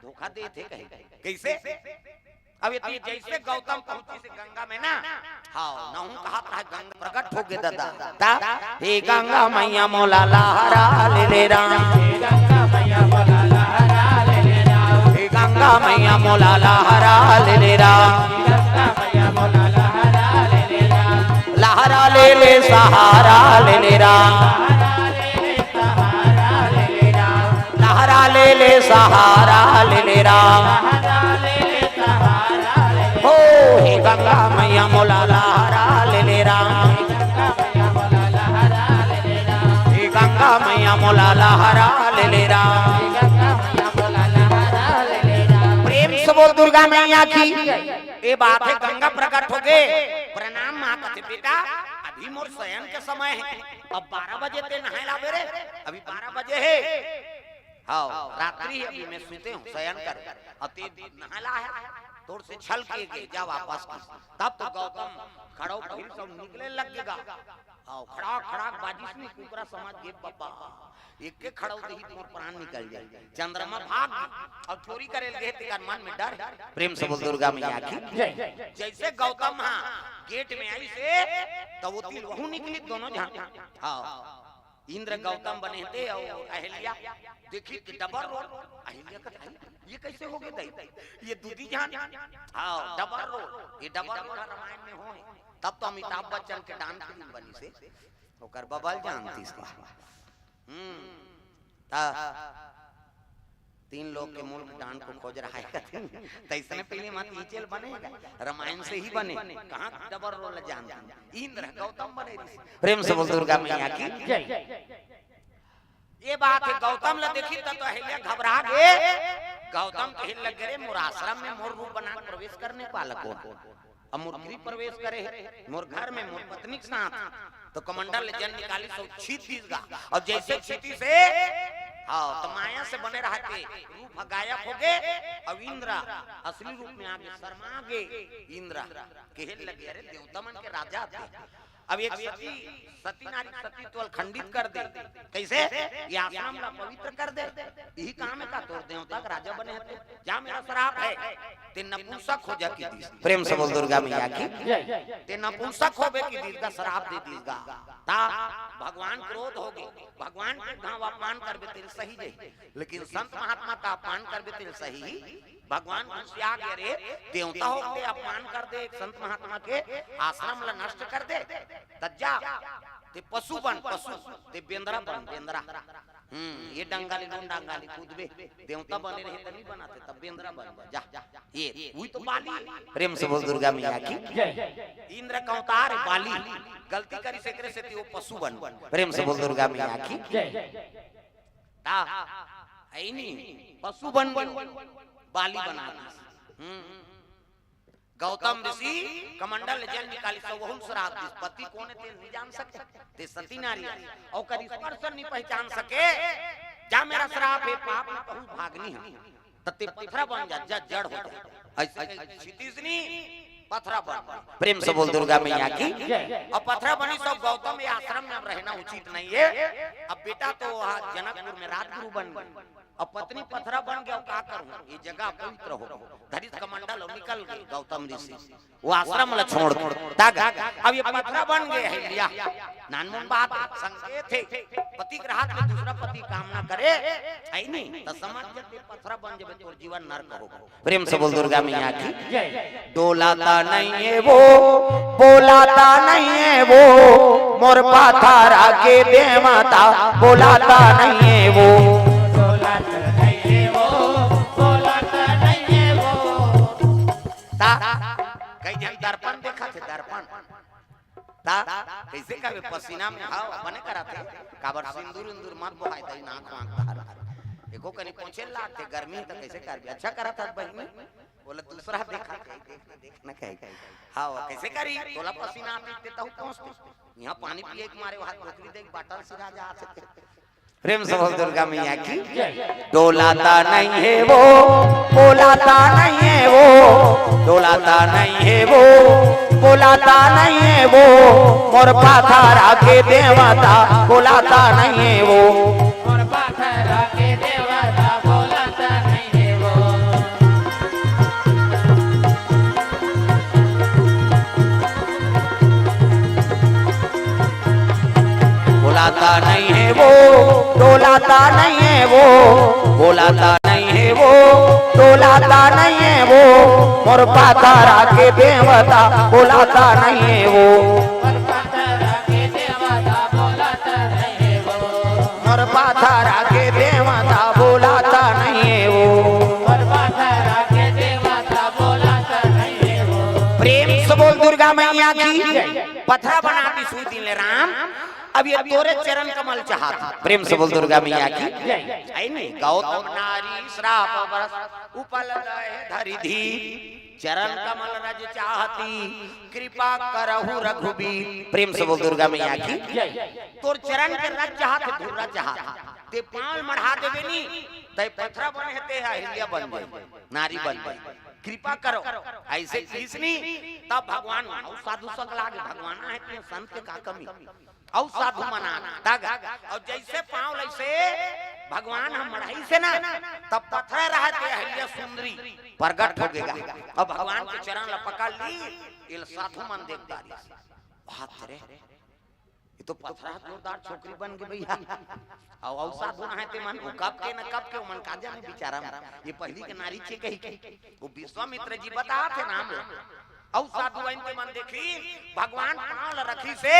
धोखा दे थे कहे कैसे अब यदि जैसे गौतम पहुंची से गंगा में ना हां नहु कहा था गंगा प्रकट हो गए दादा हे गंगा मैया मोला लहरा ले राम हे गंगा मैया मोला लहरा ले राम हे गंगा मैया मोला लहरा ले राम गंगा मैया मोला लहरा ले राम लहरा ले सहारा ले राम लहरा ले सहारा ले राम हो हे गंगा मैया मोला लहरा ले राम हे गंगा मैया मोला लहरा ले राम बोल दुर्गा मैया की। ये बात है गंगा प्रकट हो गए, प्रणाम माँ कहते बेटा अभी मोर शयन के समय है, अब 12 बजे ते नहाए लावे रे, अभी 12 बजे है, हाँ रात्रि है, अभी मैं सोते हूँ शयन कर, अब ते नहाला है तोड़ से छल के जा वापस की। तब तो गौतम खड़ो फिर सब निकले लगेगा, हाँ खड़ा खड़ा बाजिश में कुकरा समझ गए बाबा एक के खड़ो दही तोर प्राण निकल जाए, चंद्रमा भाग और चोरी करे लगे तेरा मन में डर। प्रेम से बोल दुर्गा मैया की। जैसे गौतम हाँ गेट में आई से तो वो तिल वहू निकली दोनों जहां, हाँ इंद्र गौतम बने थे और अहिल्या देखी कि डबर रोल, अहिल्या का ये कैसे हो गए दई, ये दूधी जान, हाँ डबर रोल, ये डबर रोल रामायण में हो, तब तो अमिताभ बच्चन के डांस फिल्म बनी से ओकर बबल जानती इसका। तीन लोग के मूल डांड को खोज रहा है, तैसने पहले मत ईचल बनेगा, रामायण से ही बने, कहाँ डबर रोल जान इंद्र गौतम बने। प्रेम से बोल दुर्गा मैया की। ये बात है गौतम ला देखी तो अहिल्या घबरा गए, गौतम कहे लग गए मोर आश्रम में मोर रूप बना प्रवेश करने वाला कौन, अब मोर गृह प्रवेश करे मोर घर में मोर पत्नी के साथ, तो कमंडल जन निकाली सब छीत दीगा, और जैसे छीती से हाँ तो माया से बने रहते रूप गायब हो गए, अब इंद्र असली रूप में आगे शर्मा गए, इंद्र कहे लगे अरे देवता मन के राजा थे, अब एक सती नारी सतीत्व खंडित कर दे, कैसे ये आश्रम ला पवित्र कर दे, यही काम है का तोर देवता का राजा बने थे, जा मेरा श्राप है ते नपुंसक हो जा की दी। प्रेम से बोल दुर्गा मैया की। ते नपुंसक होबे की दी का श्राप दे दीगा, ता भगवान क्रोध हो गए, भगवान के गांव अपमान करबे तेरे सही जे, लेकिन संत महात्मा का अपमान करबे तेरे सही, भगवान गुस्सा गए रे देवता हो ते अपमान कर दे संत महात्मा के आश्रम ला नष्ट कर दे, तज्जा ते पशु बन पशु, ते बेंद्रा बन बेंद्रा, ये डंगाली नोन डंगाली कूदबे देवता बने रहे तभी बनाते, तब बेंद्रा बन जा ये वही तो बाली। प्रेम से बोल दुर्गा मैया की। इंद्र का अवतार है बाली, गलती करी से से वो पशु बन, प्रेम से बोल दुर्गा मैया की। ता आई नहीं पशु बन बाली बना दी। गौतम ऋषि कमंडल जल निकाली सब वहुन श्राप दिस, पति कौन ते नहीं जान सके, ते सती नारी और कभी स्पर्श नहीं पहचान सके, जा मेरा श्राप है पाप में पहुंच भागनी है, तते पत्थर बन जा जड़ हो जा, ऐसे क्षितिजनी पत्थर बन। प्रेम से बोल दुर्गा मैया की। और पत्थर बनी सब गौतम ये आश्रम में अब रहना उचित नहीं है, अब बेटा तो जनकपुर में राजगुरु बन गए, अब पत्नी पत्थरा बन गया, क्या करूं ये जगह पवित्र हो, धरित कमंडल निकल गए गौतम ऋषि वो आश्रम ला छोड़ तागा, अब ये पत्थरा बन गए है लिया नानमुन बात संकेत थे, पति के हाथ में दूसरा पति कामना करे है नहीं तो समझ के पत्थरा बन जाए तो जीवन नरक होगा। प्रेम से बोल दुर्गा मैया की। डोलाता नहीं है वो बोलाता नहीं है वो, मोर पाथारा के देवता बोलाता नहीं है वो, दर्पण देखा थे दर्पण ता कैसे कभी पसीना में हाव बने कराते काबर सिंदूर इंदूर मत बहाई दई नाक आंख बाहर देखो कनी पहुंचे लाते गर्मी तो कैसे कर भी अच्छा करा था बहनी बोले दूसरा देखा देखना कहे हां कैसे करी बोला पसीना आते तो पहुंचते यहां पानी पिए के मारे हाथ टोकरी देख बाटल सिरा जा सकते। प्रेम से बोल दुर्गा मैया की। डोलाता नहीं है वो बोलाता नहीं है वो, डोलाता नहीं है वो बोलाता नहीं है वो, मोर पाथारा के देवता बोलाता नहीं है वो, मोर पाथारा के देवता बोलाता नहीं है वो, बोलाता नहीं है वो डोलाता नहीं है वो, बोलाता नहीं है वो डोलाता नहीं है वो, मोर पाथारा के देवता बोलाता नहीं है वो, मोर पाथारा के देवता बोलाता नहीं है वो, मोर पाथारा के देवता बोलाता नहीं है वो, मोर पाथारा के देवता बोलाता नहीं है वो। प्रेम से बोल दुर्गा मैया की। पथरा बना दी सुई दिले राम अब ये तोरे चरण कमल चाहता प्रेम से बोल दुर्गा मैया की आई नहीं गौतम नारी श्राप बरस उपल धरि धी चरण कमल रज चाहती कृपा करहु रघुबीर प्रेम से बोल दुर्गा मैया की तोर चरण के रज चाहत धुर्रा चाहत ते पांव मढ़ा देबे नी तय पथरा बन हेते हिलिया बन जाए नारी बन जाए कृपा करो ऐसे किसनी तब भगवान औ साधु संग लागे भगवान है कि संत के का कमी औ साधु मना दागा और जैसे पांव लैसे भगवान हम मढ़ाई से ना तब पथरा रहते हिलिया सुंदरी प्रगट हो गएगा और भगवान के चरण ल पकड़ ली इल साधु मन देखदारी हाथ रे ये तो पथरा जोरदार छोकरी बन गई भैया और साधु है ते मन कब के न कब के मन काजा में बेचारा ये पहली के नारी छे कही वो विश्वामित्र जी बता थे नाम औ साधु बन के मन देखी भगवान पांव ल रखी से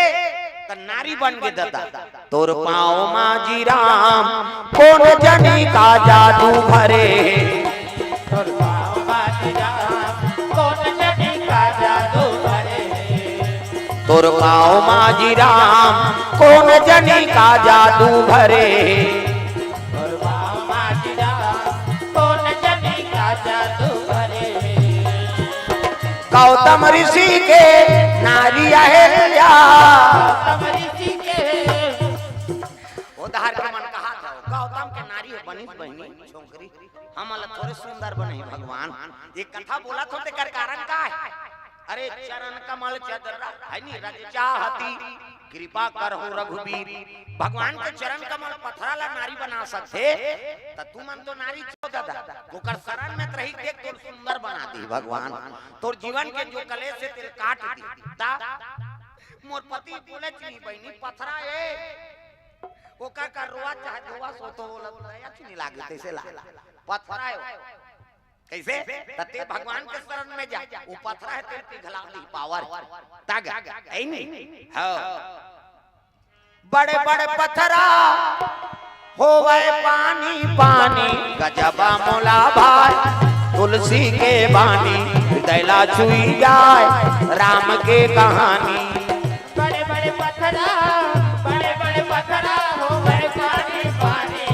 त नारी बन के दता तोर पांव माजी राम कौन जनी का जादू भरे तोर पाँव माजी राम कौन जनी का जादू भरे तोर पाँव माजी राम कौन जनी का जादू भरे तोर पाँव माजी राम कौन जनी का जादू भरे गौतम ऋषि के नारी अहिल्या गौतम ऋषि के उधार के मन कहा था गौतम के नारी है बनी बहनी छोकरी हम थोड़े सुंदर बने भगवान ये कथा बोला तो ते कर कारण का है अरे चरण कमल चदरा है नी रज चाहती कृपा करहु रघुबीर भगवान के चरण कमल पथरा ला नारी बना सकते त तू मन तो नारी चौदा ओकर शरण में रही देख तोर सुंदर बना दी भगवान तोर जीवन के जो कलेश से तेरे काट दी ता मोर पति बोले छी बहनी पथरा ए ओका का रोआ चाहे धोआ सो तो बोला अच्छी नहीं लागे तैसे ला पथरा है कैसे तते भगवान के शरण में जा वो पथरा है तेरे पिघला दी पावर तागा ऐ नहीं हां बड़े बड़े पथरा होवे पानी पानी गजबा मोला भाई तुलसी के बानी दैला छुई जाए राम के कहानी बड़े बड़े पथरा हो गए पानी पानी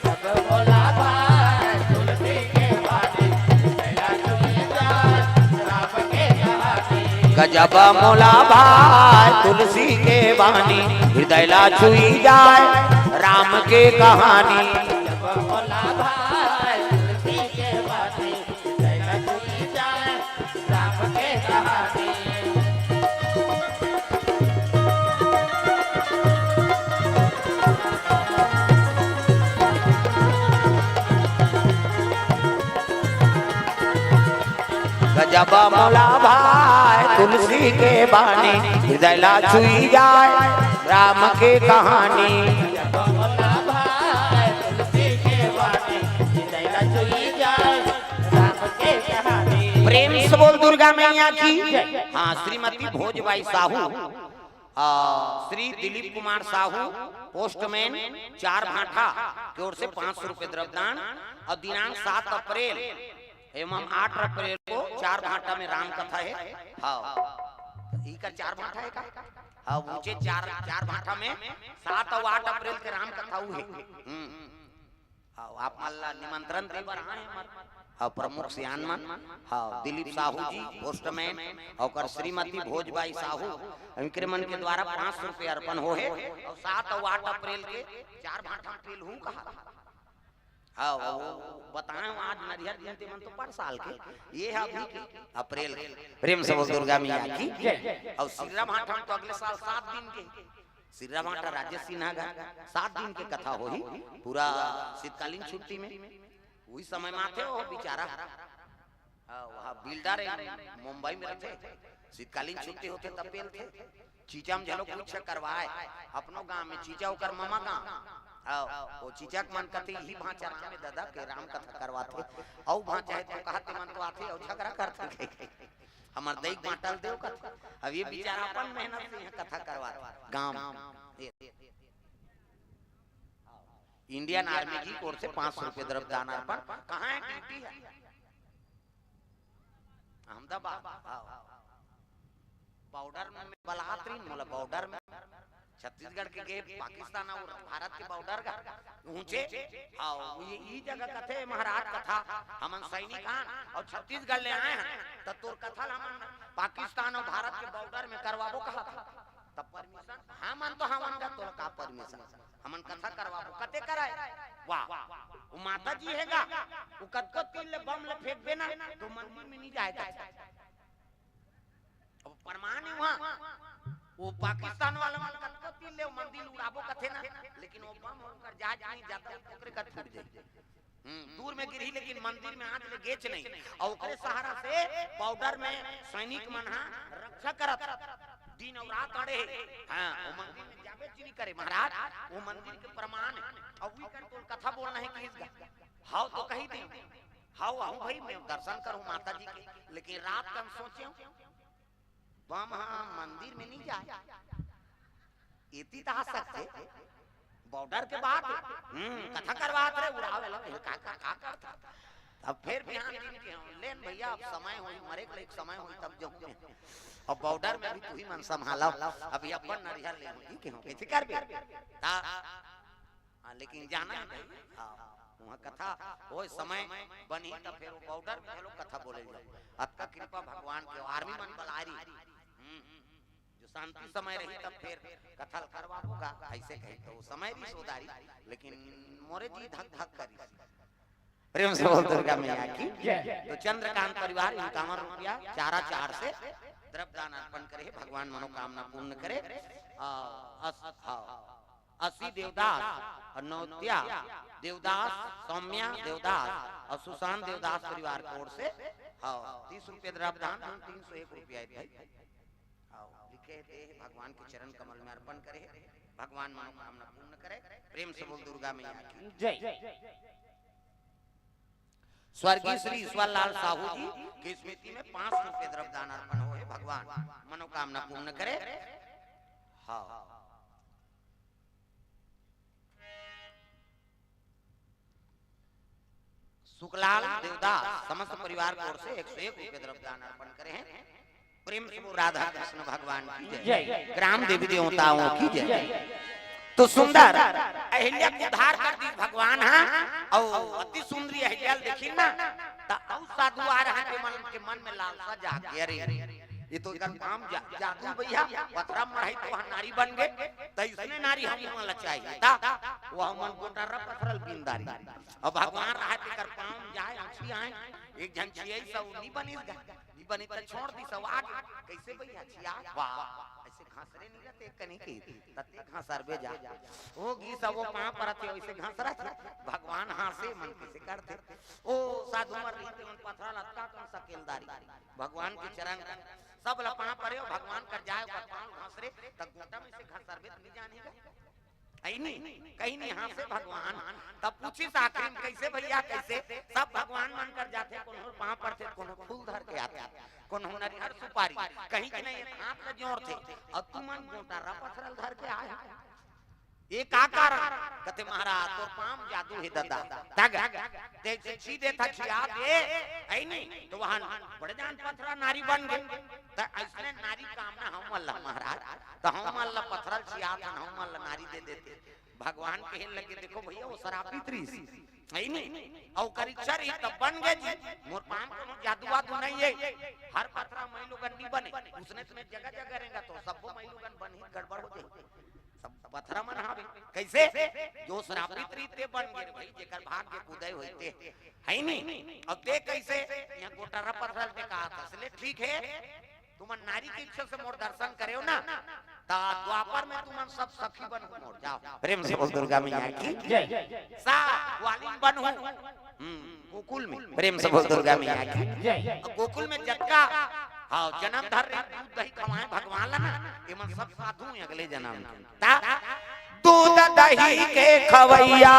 सब बोला भाई तुलसी के बानी दैला छुई जाए राम के कहानी गजब मोला भाई तुलसी के बानी हृदय ला छुई जाए राम के कहानी बोला भाई तुलसी के बानी दैला छुई जाए राम के कहानी गजब मोला भाई तुलसी के बानी हृदय ला छुई जाए राम के कहानी बोला भाई तुलसी के बानी दैला छुई जाए राम के कहानी प्रेम से बोल दुर्गा मैया की हाँ श्रीमती भोजबाई साहू श्री दिलीप कुमार साहू पोस्टमैन 4 भाठा की ओर से 500 रुपए द्रव्यदान और दिनांक 7 अप्रैल एवं 8 अप्रैल को 4 भाठा में राम कथा है हाँ इका 4 भाठा है का हाँ ऊंचे 4 भाठा में 7 और 8 अप्रैल के राम कथा हुए हाँ आप मल्ला निमंत्रण दे बर आए हाँ प्रमुख सियानमन हाँ दिलीप साहू जी पोस्टमैन और श्रीमती भोजबाई साहू इनके मन के द्वारा 500 रुपए अर्पण हो है और 7 और 8 अप्रैल के 4 भाठा अप्रैल हूँ कहा हाँ वो बताएं आज नरिहर जयंती मन तो पर साल के ये है अभी की अप्रैल प्रेम से बोल दुर्गा मैया की और सिर्रा भाठा तो अगले साल 7 दिन के सिर्रा भाठा राजेश सिन्हा का 7 दिन की कथा होगी पूरा शीतकालीन छुट्टी में वही समय माथे हो बेचारा वहाँ बिल्डर मुंबई में रहते शीतकालीन छुट्टी होते तब पेलते चीचा में झलो कुछ करवाए अपनो गांव में चीचा होकर मामा गांव वो चीचा मन कहते ही भांचा राम में दादा के राम कथा करवाते औ भांचा है तो कहते मन तो आते और झगड़ा करते हमार दई बांटल देव कथा अब ये बेचारा अपन मेहनत से कथा करवाते गांव इंडियन आर्मी की ओर से 500 रुपए द्रव्यदान अर्पण कहाँ है ड्यूटी है अहमदाबाद बॉर्डर में बलात्रीन मोला बॉर्डर में छत्तीसगढ़ के पाकिस्तान और भारत के बॉर्डर का ऊंचे आओ ये जगह कथे महाराज कथा हमन सैनिक और छत्तीसगढ़ ले आए हैं तो तोर कथा हमन पाकिस्तान और भारत के बॉर्डर में करवाबो कहा था तब परमिशन हमन तो हमन का तोर का परमिशन हमन कथा करवाबो कते कराए वाह वो माता जी हैगा वो कतको तीन ले बम ले फेंक देना तो मंदिर में नहीं जाएगा अब प्रमाण है वहां वो पाकिस्तान वाला मन कतको तीन ले मंदिर उड़ाबो कथे ना लेकिन वो बम होकर जहाज नहीं जाता ओकरे का फूट जाए दूर में गिरही लेकिन मंदिर में हाथ ले गेच नहीं और ओकरे सहारा से बॉर्डर में सैनिक मन हां रक्षा करत दिन और रात अड़े हां वो मंदिर में जाबे चीनी करे महाराज वो मंदिर के प्रमाण और वी कर तो कथा बोलना है किसका हां तो कही थी हां हम भाई मैं दर्शन करूं माता जी के लेकिन रात का सोचे बम हां मंदिर में नहीं जाए इतनी ता सकते बॉर्डर के बाद कथा करवात रहे उड़ावे लगे का करता अब फिर बिहान दिन के लेन भैया अब समय होई मरे के एक समय होई तब जाऊं अब बॉर्डर में भी तू ही मन संभाला अभी अपन नरिहर ले होई के हो कैसे कर बे ता लेकिन जाना है हां वहां कथा ओए समय बनी तब फिर बॉर्डर में लोग कथा बोले आपका कृपा भगवान के आर्मी मन बलारी जो शांति समय रही तब फिर कथा करवाऊंगा ऐसे कहे तो समय भी सोदारी लेकिन मोरे जी धक धक करी प्रेम से बोल दुर्गा मैया की तो चंद्रकांत परिवार 51 रुपया 4 से द्रव्यदान अर्पण करे भगवान मनोकामना पूर्ण करे 80 देवदास और नौत्या देवदास सौम्या देवदास और सुशांत देवदास परिवार की ओर से 30 रुपये द्रव्यदान 301 रुपया लिखे थे भगवान के चरण कमल में अर्पण करे भगवान मनोकामना पूर्ण करे प्रेम से बोल दुर्गा मैया की जय स्वर्गीय श्री ईश्वर लाल साहू जी की स्मृति में 5 रुपये द्रव्यदान अर्पण हो भगवान मनोकामना पूर्ण करे हाँ सुखलाल देवदास समस्त परिवार की ओर से 101 रुपये द्रव्यदान अर्पण करे हैं प्रेम से राधा कृष्ण भगवान की जय ग्राम देवी देवताओं की जय तो सुंदर अहिल्या को उद्धार कर दी भगवान हां और अति सुंदरी अहिल्या देखी ना तो औ साधु आ रहा है के मन में लालसा जाग गया अरे ये तो इधर काम जादू भैया पथरा मढ़ाई तो नारी बन गए तो इसने नारी हम मन चाहिए ता वो मन गोटारा पथरल बिंदारी अब भगवान रहा कर पांव जाए अच्छी आए एक जन छियै सब नहीं बनेगा नहीं बने तो छोड़ दी सब आगे कैसे भैया छिया वाह ऐसे घासरे नहीं रहते कने की तते घासरबे जा ओ गी सब वो पांव परते ऐसे घासरा भगवान हासे मन कैसे करते ओ साधु मर रही मन पथरा लटका कर सकेलदारी भगवान के चरण सब लपा परे भगवान कर जाए पांव घासरे तक गोटा में से घासरबे नहीं जानेगा कहीं नहीं यहाँ से भगवान तब पूछी आखिर कैसे भैया कैसे सब भगवान मन कर जाते कोनो पांव पड़ते कोनो फूल धर के आते कोनो नरिहर सुपारी कहीं के नहीं हाथ में जोड़ थे और तू मन गोटारा पथरल धर के आया ये का कारण कहते महाराज तो पांव जादू है दादा तग देख सीधे था छिया दे ऐ नहीं तो वहां बड़े जान पथरा नारी बन गए तो ऐसने नारी कामना हम अल्लाह महाराज तो हम अल्लाह पथरल छिया हम अल्लाह नारी दे देते भगवान कहे लगे देखो भैया वो शराबी त्रिस है नहीं और करीक्षर ही तब बन गए जी मोर पांव कोनो जादू वादू नहीं है हर पथरा महिलोगन नहीं बने उसने तुम्हें जगह जगह रहेगा तो सब महिलोगन बने गड़बड़ हो जाए पथरा मन हावे कैसे जो श्रापित रीते बन गए भाई जेकर भाग्य उदय होते है नहीं अब देख कैसे यहां गोटारा पथरल पे कहा था इसलिए ठीक है तुम नारी की इच्छा से मोर दर्शन करे हो ना ता द्वापर में तुम सब सखी बन मोर जाओ प्रेम से बोल दुर्गा मैया की जय सा ग्वालिन बन हो गोकुल में प्रेम से बोल दुर्गा मैया की जय गोकुल में जटका हाँ जन्म धर दूध दही खवाए भगवान ला ना ये मन सब साधु अगले जन्म ता दूध दही के खवैया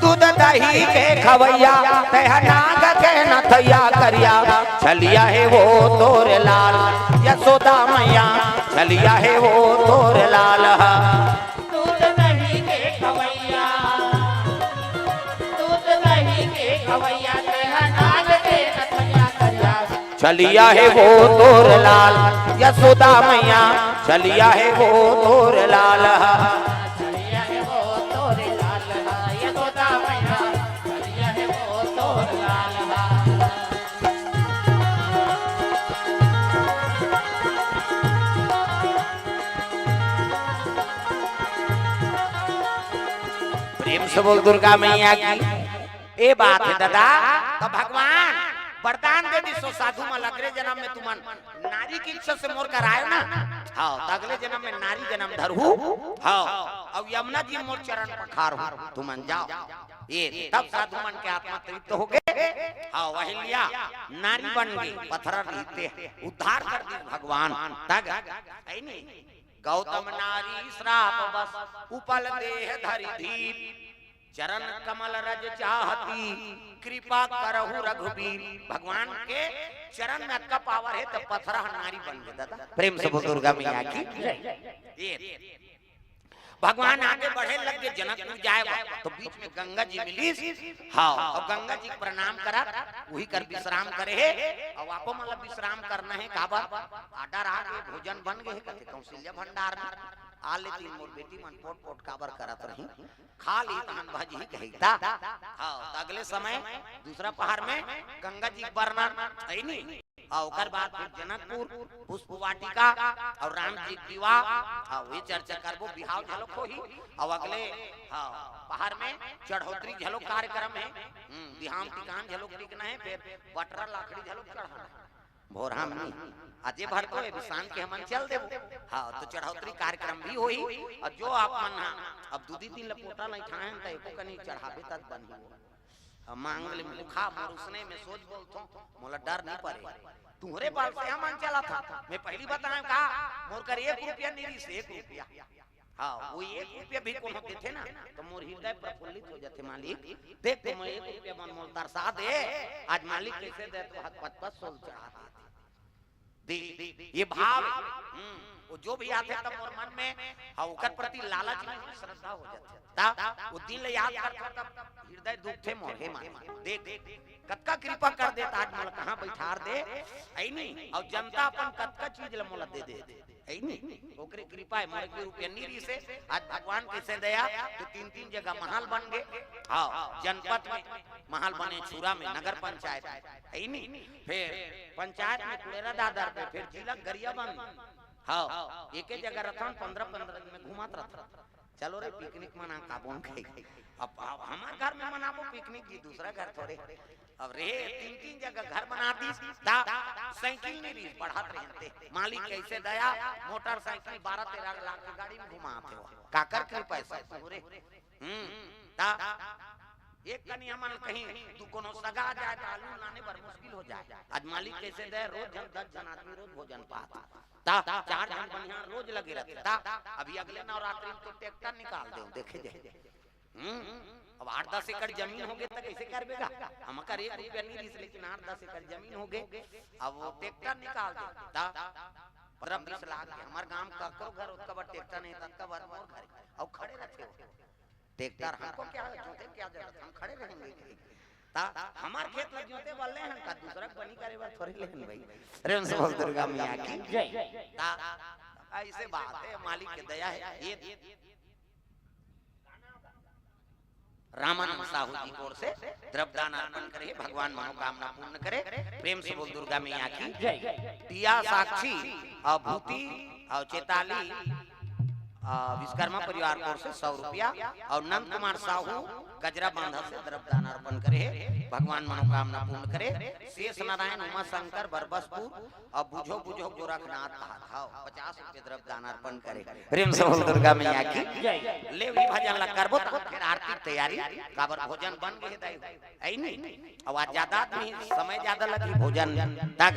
दूध दही के खवैया तह नाग के नथैया करिया छलिया है वो तोरे लाल यशोदा मैया छलिया है वो तोरे लाल दूध दही के खवैया दूध दही के खवैया तह नाग के नथैया करिया चलिया है वो तोर लाल, यशोदा मैया चलिया है वो तोर लाल। चलिया है वो तोरे लाल, यशोदा मैया चलिया है वो तोर लाल। प्रेम से बोल दुर्गा मैया की। ए बात है दादा, तो भगवान वरदान दे दी सो साधु में अगले जन्म में तुमन नारी की इच्छा से मोर करायो ना। हाँ, तो अगले जन्म में नारी जन्म धरहू। हाँ, अब यमुना जी मोर चरण पखार हो, तुमन जाओ। ये तब साधु मन के आत्मा तृप्त हो गए। हाँ, वही लिया नारी बन गई, पत्थर रहते उद्धार कर दी भगवान। तग है नहीं गौतम नारी श्राप बस उपल देह धरि धीर, चरण कमल रज चाहती कृपा करहु रघुबीर। भगवान के चरण में का पावर है तो पथरा नारी बन गए दादा। प्रेम से बोल दुर्गा मैया की। ये भगवान आगे बढ़े लग गए, जनकपुर जाएगा तो बीच में गंगा जी मिली। हाँ, और गंगा जी प्रणाम करा, वही कर विश्राम करे है। और आपको मतलब विश्राम करना है काबा आडर आगे भोजन बन गए कहते कौशल्या भंडार आ लेती मोर बेटी मन पोट पोट काबर करत रही, खा ली तहन भजी कहता। हाँ, तो अगले समय दूसरा पहाड़ में गंगा जी वर्णन है नहीं। और ओकर बाद जनकपुर पुष्प वाटिका और राम जी विवाह और ये चर्चा करबो, बिहाव झलक होही। और अगले हाँ पहाड़ में चढ़ोतरी झलक कार्यक्रम है, बिहाम टिकान झलक दिखना है, फिर बटरा लाकड़ी झलक चढ़ाना भोरा में अजय भर को विशान के हमन चल देबो। हाँ, तो चढ़ोतरी कार्यक्रम भी होई। और जो आप मन अब दूधी दिन लपोटा नहीं खाएं त एको कनी चढ़ावे तक बनी मांगले मुखा मोरुसने में सोच बोलतो मोला डर नहीं पड़े, तुम्हारे बाल से हमन चला था। मैं पहली बताया का मोर कर 1 रुपया निरी से 1 रुपया। हाँ, वो 1 रुपया भी कोनो देते ना तो मोर हृदय प्रफुल्लित हो जाते। मालिक देख तुम 1 रुपया मन मोल तरसा दे, आज मालिक कैसे दे तो हाथ 5-5 सोल चढ़ा दे। ये भाव वो जो भी आते तब मोर मन में हाँ ओकर प्रति लालच में श्रद्धा हो जाते ता वो दिन ले याद करता तब हृदय दुखते मोर हे मान देख कतका कृपा कर देता आज मोला कहां बैठार दे ऐ नहीं। और जनता अपन कतका चीज ले मोला दे ऐ नहीं, ओकरे कृपा है मोर के रुपया नीरी से आज भगवान कैसे दया तो 3-3 जगह महल बन गए। हां, जनपद में महल बने, छुरा में नगर पंचायत ऐ नहीं, फिर पंचायत में कुड़ेरा दादर पे, फिर जिला गरिया बन। हाँ, एक ही जगह रहता 15-15 दिन में घुमात रहता। चलो रे पिकनिक मना काबोन खाई। अब हमारे घर में मनाबो पिकनिक जी, दूसरा घर थोड़े। अब रे 3-3 जगह घर बना दी ता साइकिल नहीं री बढ़ात रहते। मालिक कैसे दया मोटरसाइकिल 12-13 लाख की गाड़ी में घुमाते हो काकर के पैसा पूरे। ता एक कनी हमन कहीं तू कोनो सगा जाए तो आलू लाने पर मुश्किल हो जाए। आज मालिक कैसे दे रोज 10 जन आदमी रोज भोजन पाता ता 4 जन बढ़िया रोज लगे रहते ता। अभी अगले नवरात्रि में तो ट्रैक्टर निकाल दे देखे जाए। अब 8-10 एकड़ जमीन हो गए तो कैसे करबेगा हम कर 1 रुपया नहीं रिस, लेकिन 8-10 एकड़ जमीन हो गए। अब वो ट्रैक्टर निकाल दे ता 15-20 लाख हमार गांव का करो घर उसका बड़ ट्रैक्टर नहीं तक बार मोर घर और खड़े रहते हो ट्रैक्टर हमको क्या जोते क्या जरूरत हम खड़े रहेंगे ता हमार खेत में जोते वाले हैं का दूसरा बनी करे बार थोड़ी लेन भाई। अरे उनसे बोल दुर्गा मैया की जय। ता ऐसे बात है, मालिक की दया है। ये रामानंद साहू जी की ओर से द्रव्यदान अर्पण करे, भगवान मनोकामना पूर्ण करे। प्रेम से बोल दुर्गा मैया की जय। दिया साक्षी और भूति और चेताली विश्वकर्मा परिवार की ओर से 100 रुपया और नंद कुमार साहू गजरा बांधा से द्रव्यदान अर्पण करे, भगवान मनोकामना पूर्ण करे। शेष नारायण उमा शंकर बरबसपुर और बुझो बुझो गोरखनाथ 50 रुपये द्रव्यदान अर्पण करे। प्रेम से बोल दुर्गा मैया की जय। ले भी भजन लग करबो तो फिर आरती की तैयारी काबर भोजन बन गए दाई ऐ नहीं। अब आज ज्यादा नहीं समय ज्यादा लगी भोजन दाग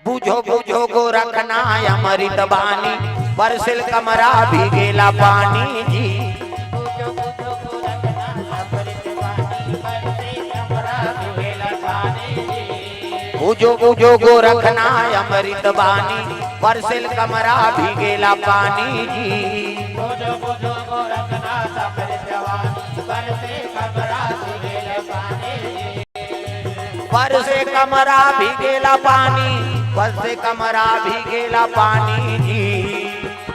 बुझो बुझो गोरखना अमृत बानी बरसिल कमरा भीगेला पानी जी। बुझो बुझो गोरखना अमृत बानी बरसिल कमरा भीगेला पानी जी। बुझो बुझो गोरखना अमृत बानी बरसिल कमरा भीगेला पानी जी। बुझो बुझो गोरखना अमृत बानी बरसिल कमरा भीगेला पानी जी। पर से कमरा भीगेला पानी, पर से कमरा भीगेला पानी जी।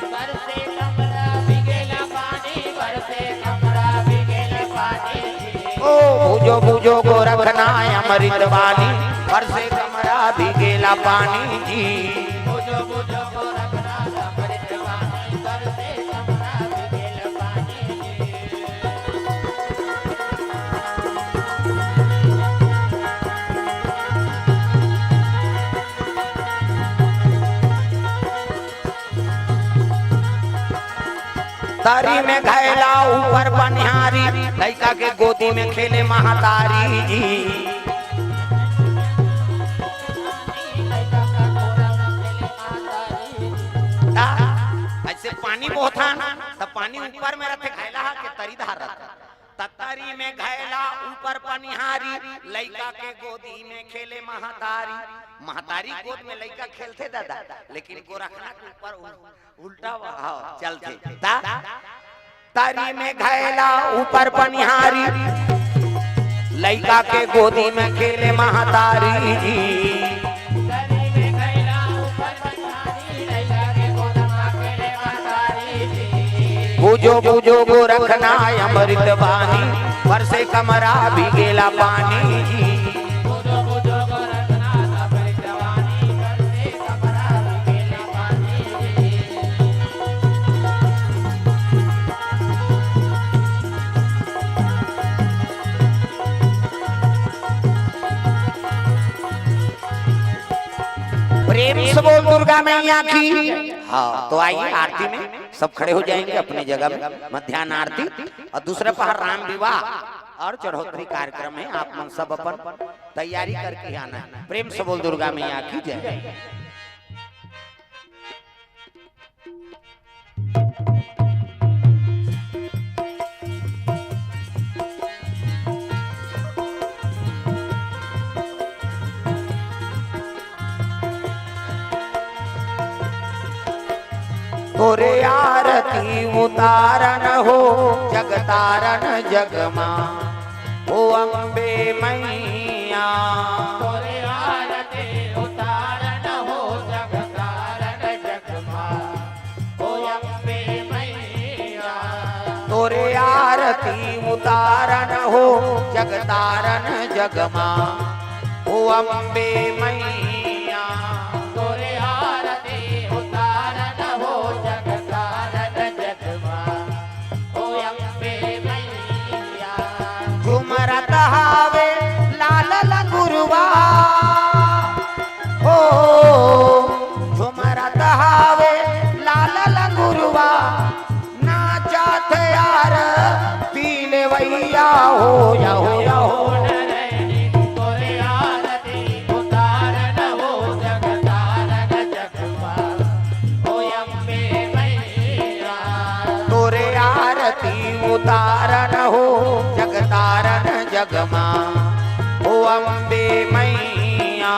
बरसे कमरा भीगेला पानी, बरसे कमरा भीगेला पानी जी। ओ बुझो बुझो गोरखना अमृत वाणी, पर से कमरा भीगेला पानी जी। बुझो बुझो गोरखना अमृत वाणी, बरसे कमरा भीगेला पानी जी। तारी में घैला ऊपर बनिहारी, लड़का के गोदी में खेले महातारी जी। ऐसे पानी बहुत ना, तब पानी ऊपर में रखे घैला के तरी धार रखा। ततारी में घैला ऊपर पनिहारी, लड़का के गोदी में खेले महातारी। महातारी गोद में लड़का खेलते दादा, लेकिन गोरखना के ऊपर उल्टा चलते। तारी में घैला ऊपर पनिहारी, लड़का के गोदी में खेले महातारी जी। बुझो बुझो गोरखना अमृत वाणी, पर से कमरा भीगेला पानी जी। बुझो बुझो गोरखना अमृत वाणी, बरसे कमरा भीगेला पानी जी। प्रेम से बोल दुर्गा मैया की। हाँ तो आइए आरती में सब खड़े हो जाएंगे अपनी जगह में। मध्याह्न आरती और दूसरा पहर राम विवाह और चढ़ोतरी कार्यक्रम है। आप मन सब अपन तैयारी करके आना है। प्रेम से बोल दुर्गा मैया की जय। तोरे आरती उतारन हो जगतारन जगमा, ओ अम्बे मैया। तोरे आरती उतारन हो जगतारन जगमा, ओ अम्बे मैया। तोरे आरती उतारन हो जगतारन जगमा, ओ अम्बे मैया। तोरे आरती उतारन हो जगतारन जगमा, ओ अम्बे मैया। झुमरत हावे लाल लंगुरवा, ओ झुमरत हावे लाल लंगुरवा, नाचत यार पीले वैया हो या हो या हो। तोरे आरती उतारन हो जगतारन जगमा, ओ अम्बे मैया। तोरे आरती उतारन हो जगतारन जगमा, ओ अम्बे मैया।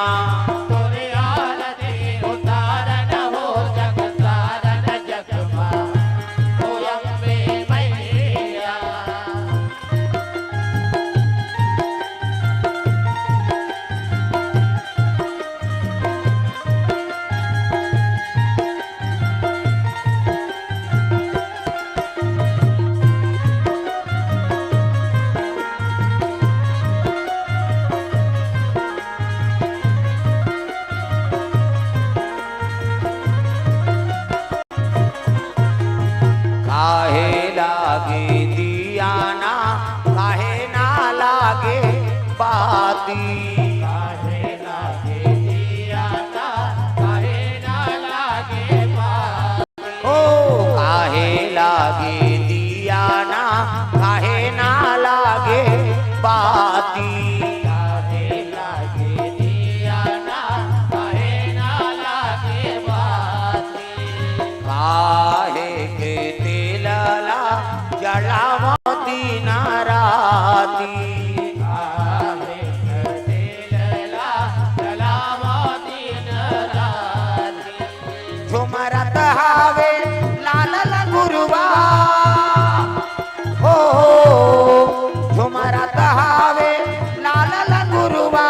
तोरे आरती उतारन हो जगतारन जगमा, ओ अम्बे मैया। काहे लागे दियाना, काहे ना लागे बाती। काहे लागे दियाना, काहे ना लागे बाती। ओ काहे लागे दियाना, काहे ना लागे बाती। काहे लागे दियाना, काहे ना लागे बाती। काहे के तेलला जलावती नाराती। काहे के तेलला जलावती नाराती। झुमरत हावे लाल लंगुरवा, ओ झुमरत हावे लाल लंगुरवा,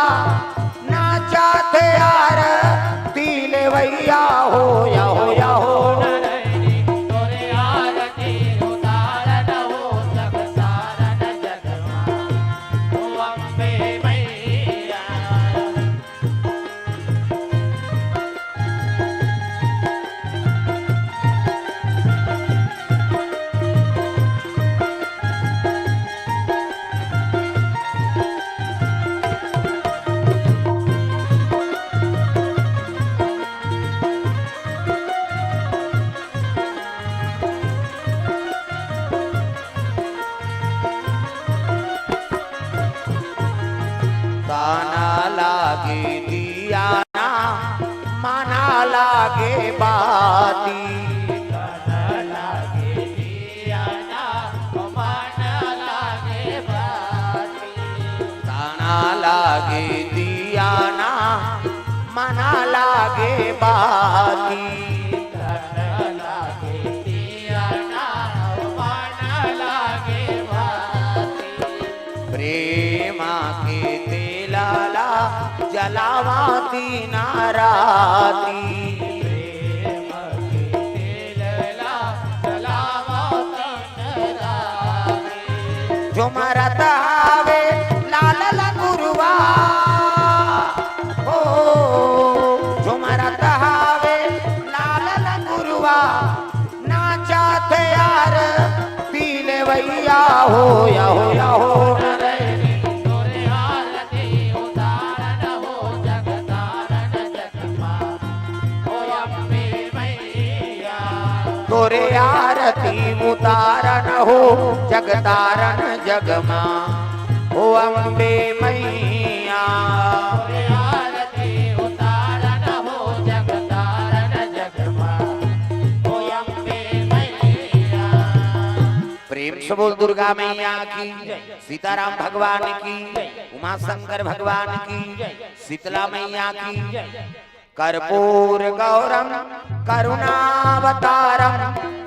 बाती। तन लागे दिया नाव मन लागे बाती। प्रेम के तेलाला जलावाती नाराती। प्रेम के तेलला जलावती नाराती। झुमरत आवे लाल लंगुरवा हो, झुमरत आवे लाल लंगुरवा नाचात यार पीले भैया हो या हो या हो। तोरे आरती उतारन हो जगतारन जगमा ओ अम्बे मैया। तोरे आरती उतारन हो जगतारन जगमा ओ अम्बे मैया। तोरे आरती उतारन हो जगतारन जगमा ओ अम्बे मैया। प्रेम से बोल दुर्गा मैया की, सीताराम भगवान की, उमा शंकर भगवान की, शीतला मैया की। कर्पूर गौरम करुणावतारम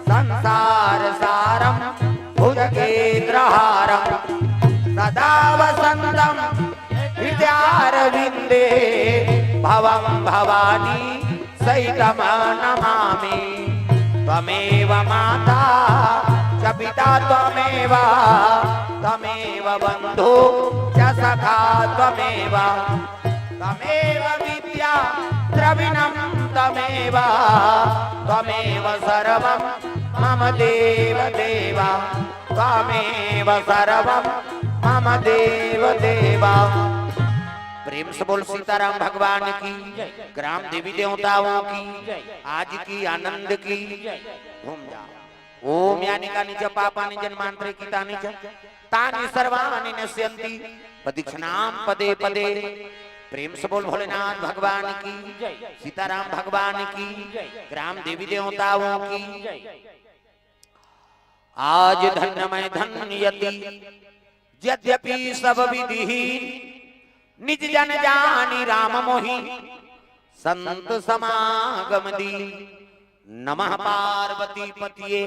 संसार सारम भुजगेन्द्रहारम सदा वसंतम हृदयारविंदे भवम भवानी सहितम नमामि। त्वमेव माता च पिता त्वमेव, त्वमेव बन्धु च सखा त्वमेव, त्वमेव विद्या द्रविणं त्वमेव, त्वमेव सर्वं मम देव देव, त्वमेव सर्वं मम देव देव। प्रेम से बोल सीताराम भगवान की, ग्राम देवी देवताओं की, आज की आनंद की। घूम जाओ। ओम यानि कानि च पापानि जन्मांतरे कृतानि च तानि सर्वाणि नश्यन्ति प्रदक्षिणां पदे पदे। प्रेम से बोल भोलेनाथ भगवान की, सीताराम भगवान की, ग्राम देवी देवताओं की। आज धन्यमय धन्यति यद्यपि सब विधिहीन निज जन जानी राम मोहि संत समागम दी। नमः पार्वती पतिये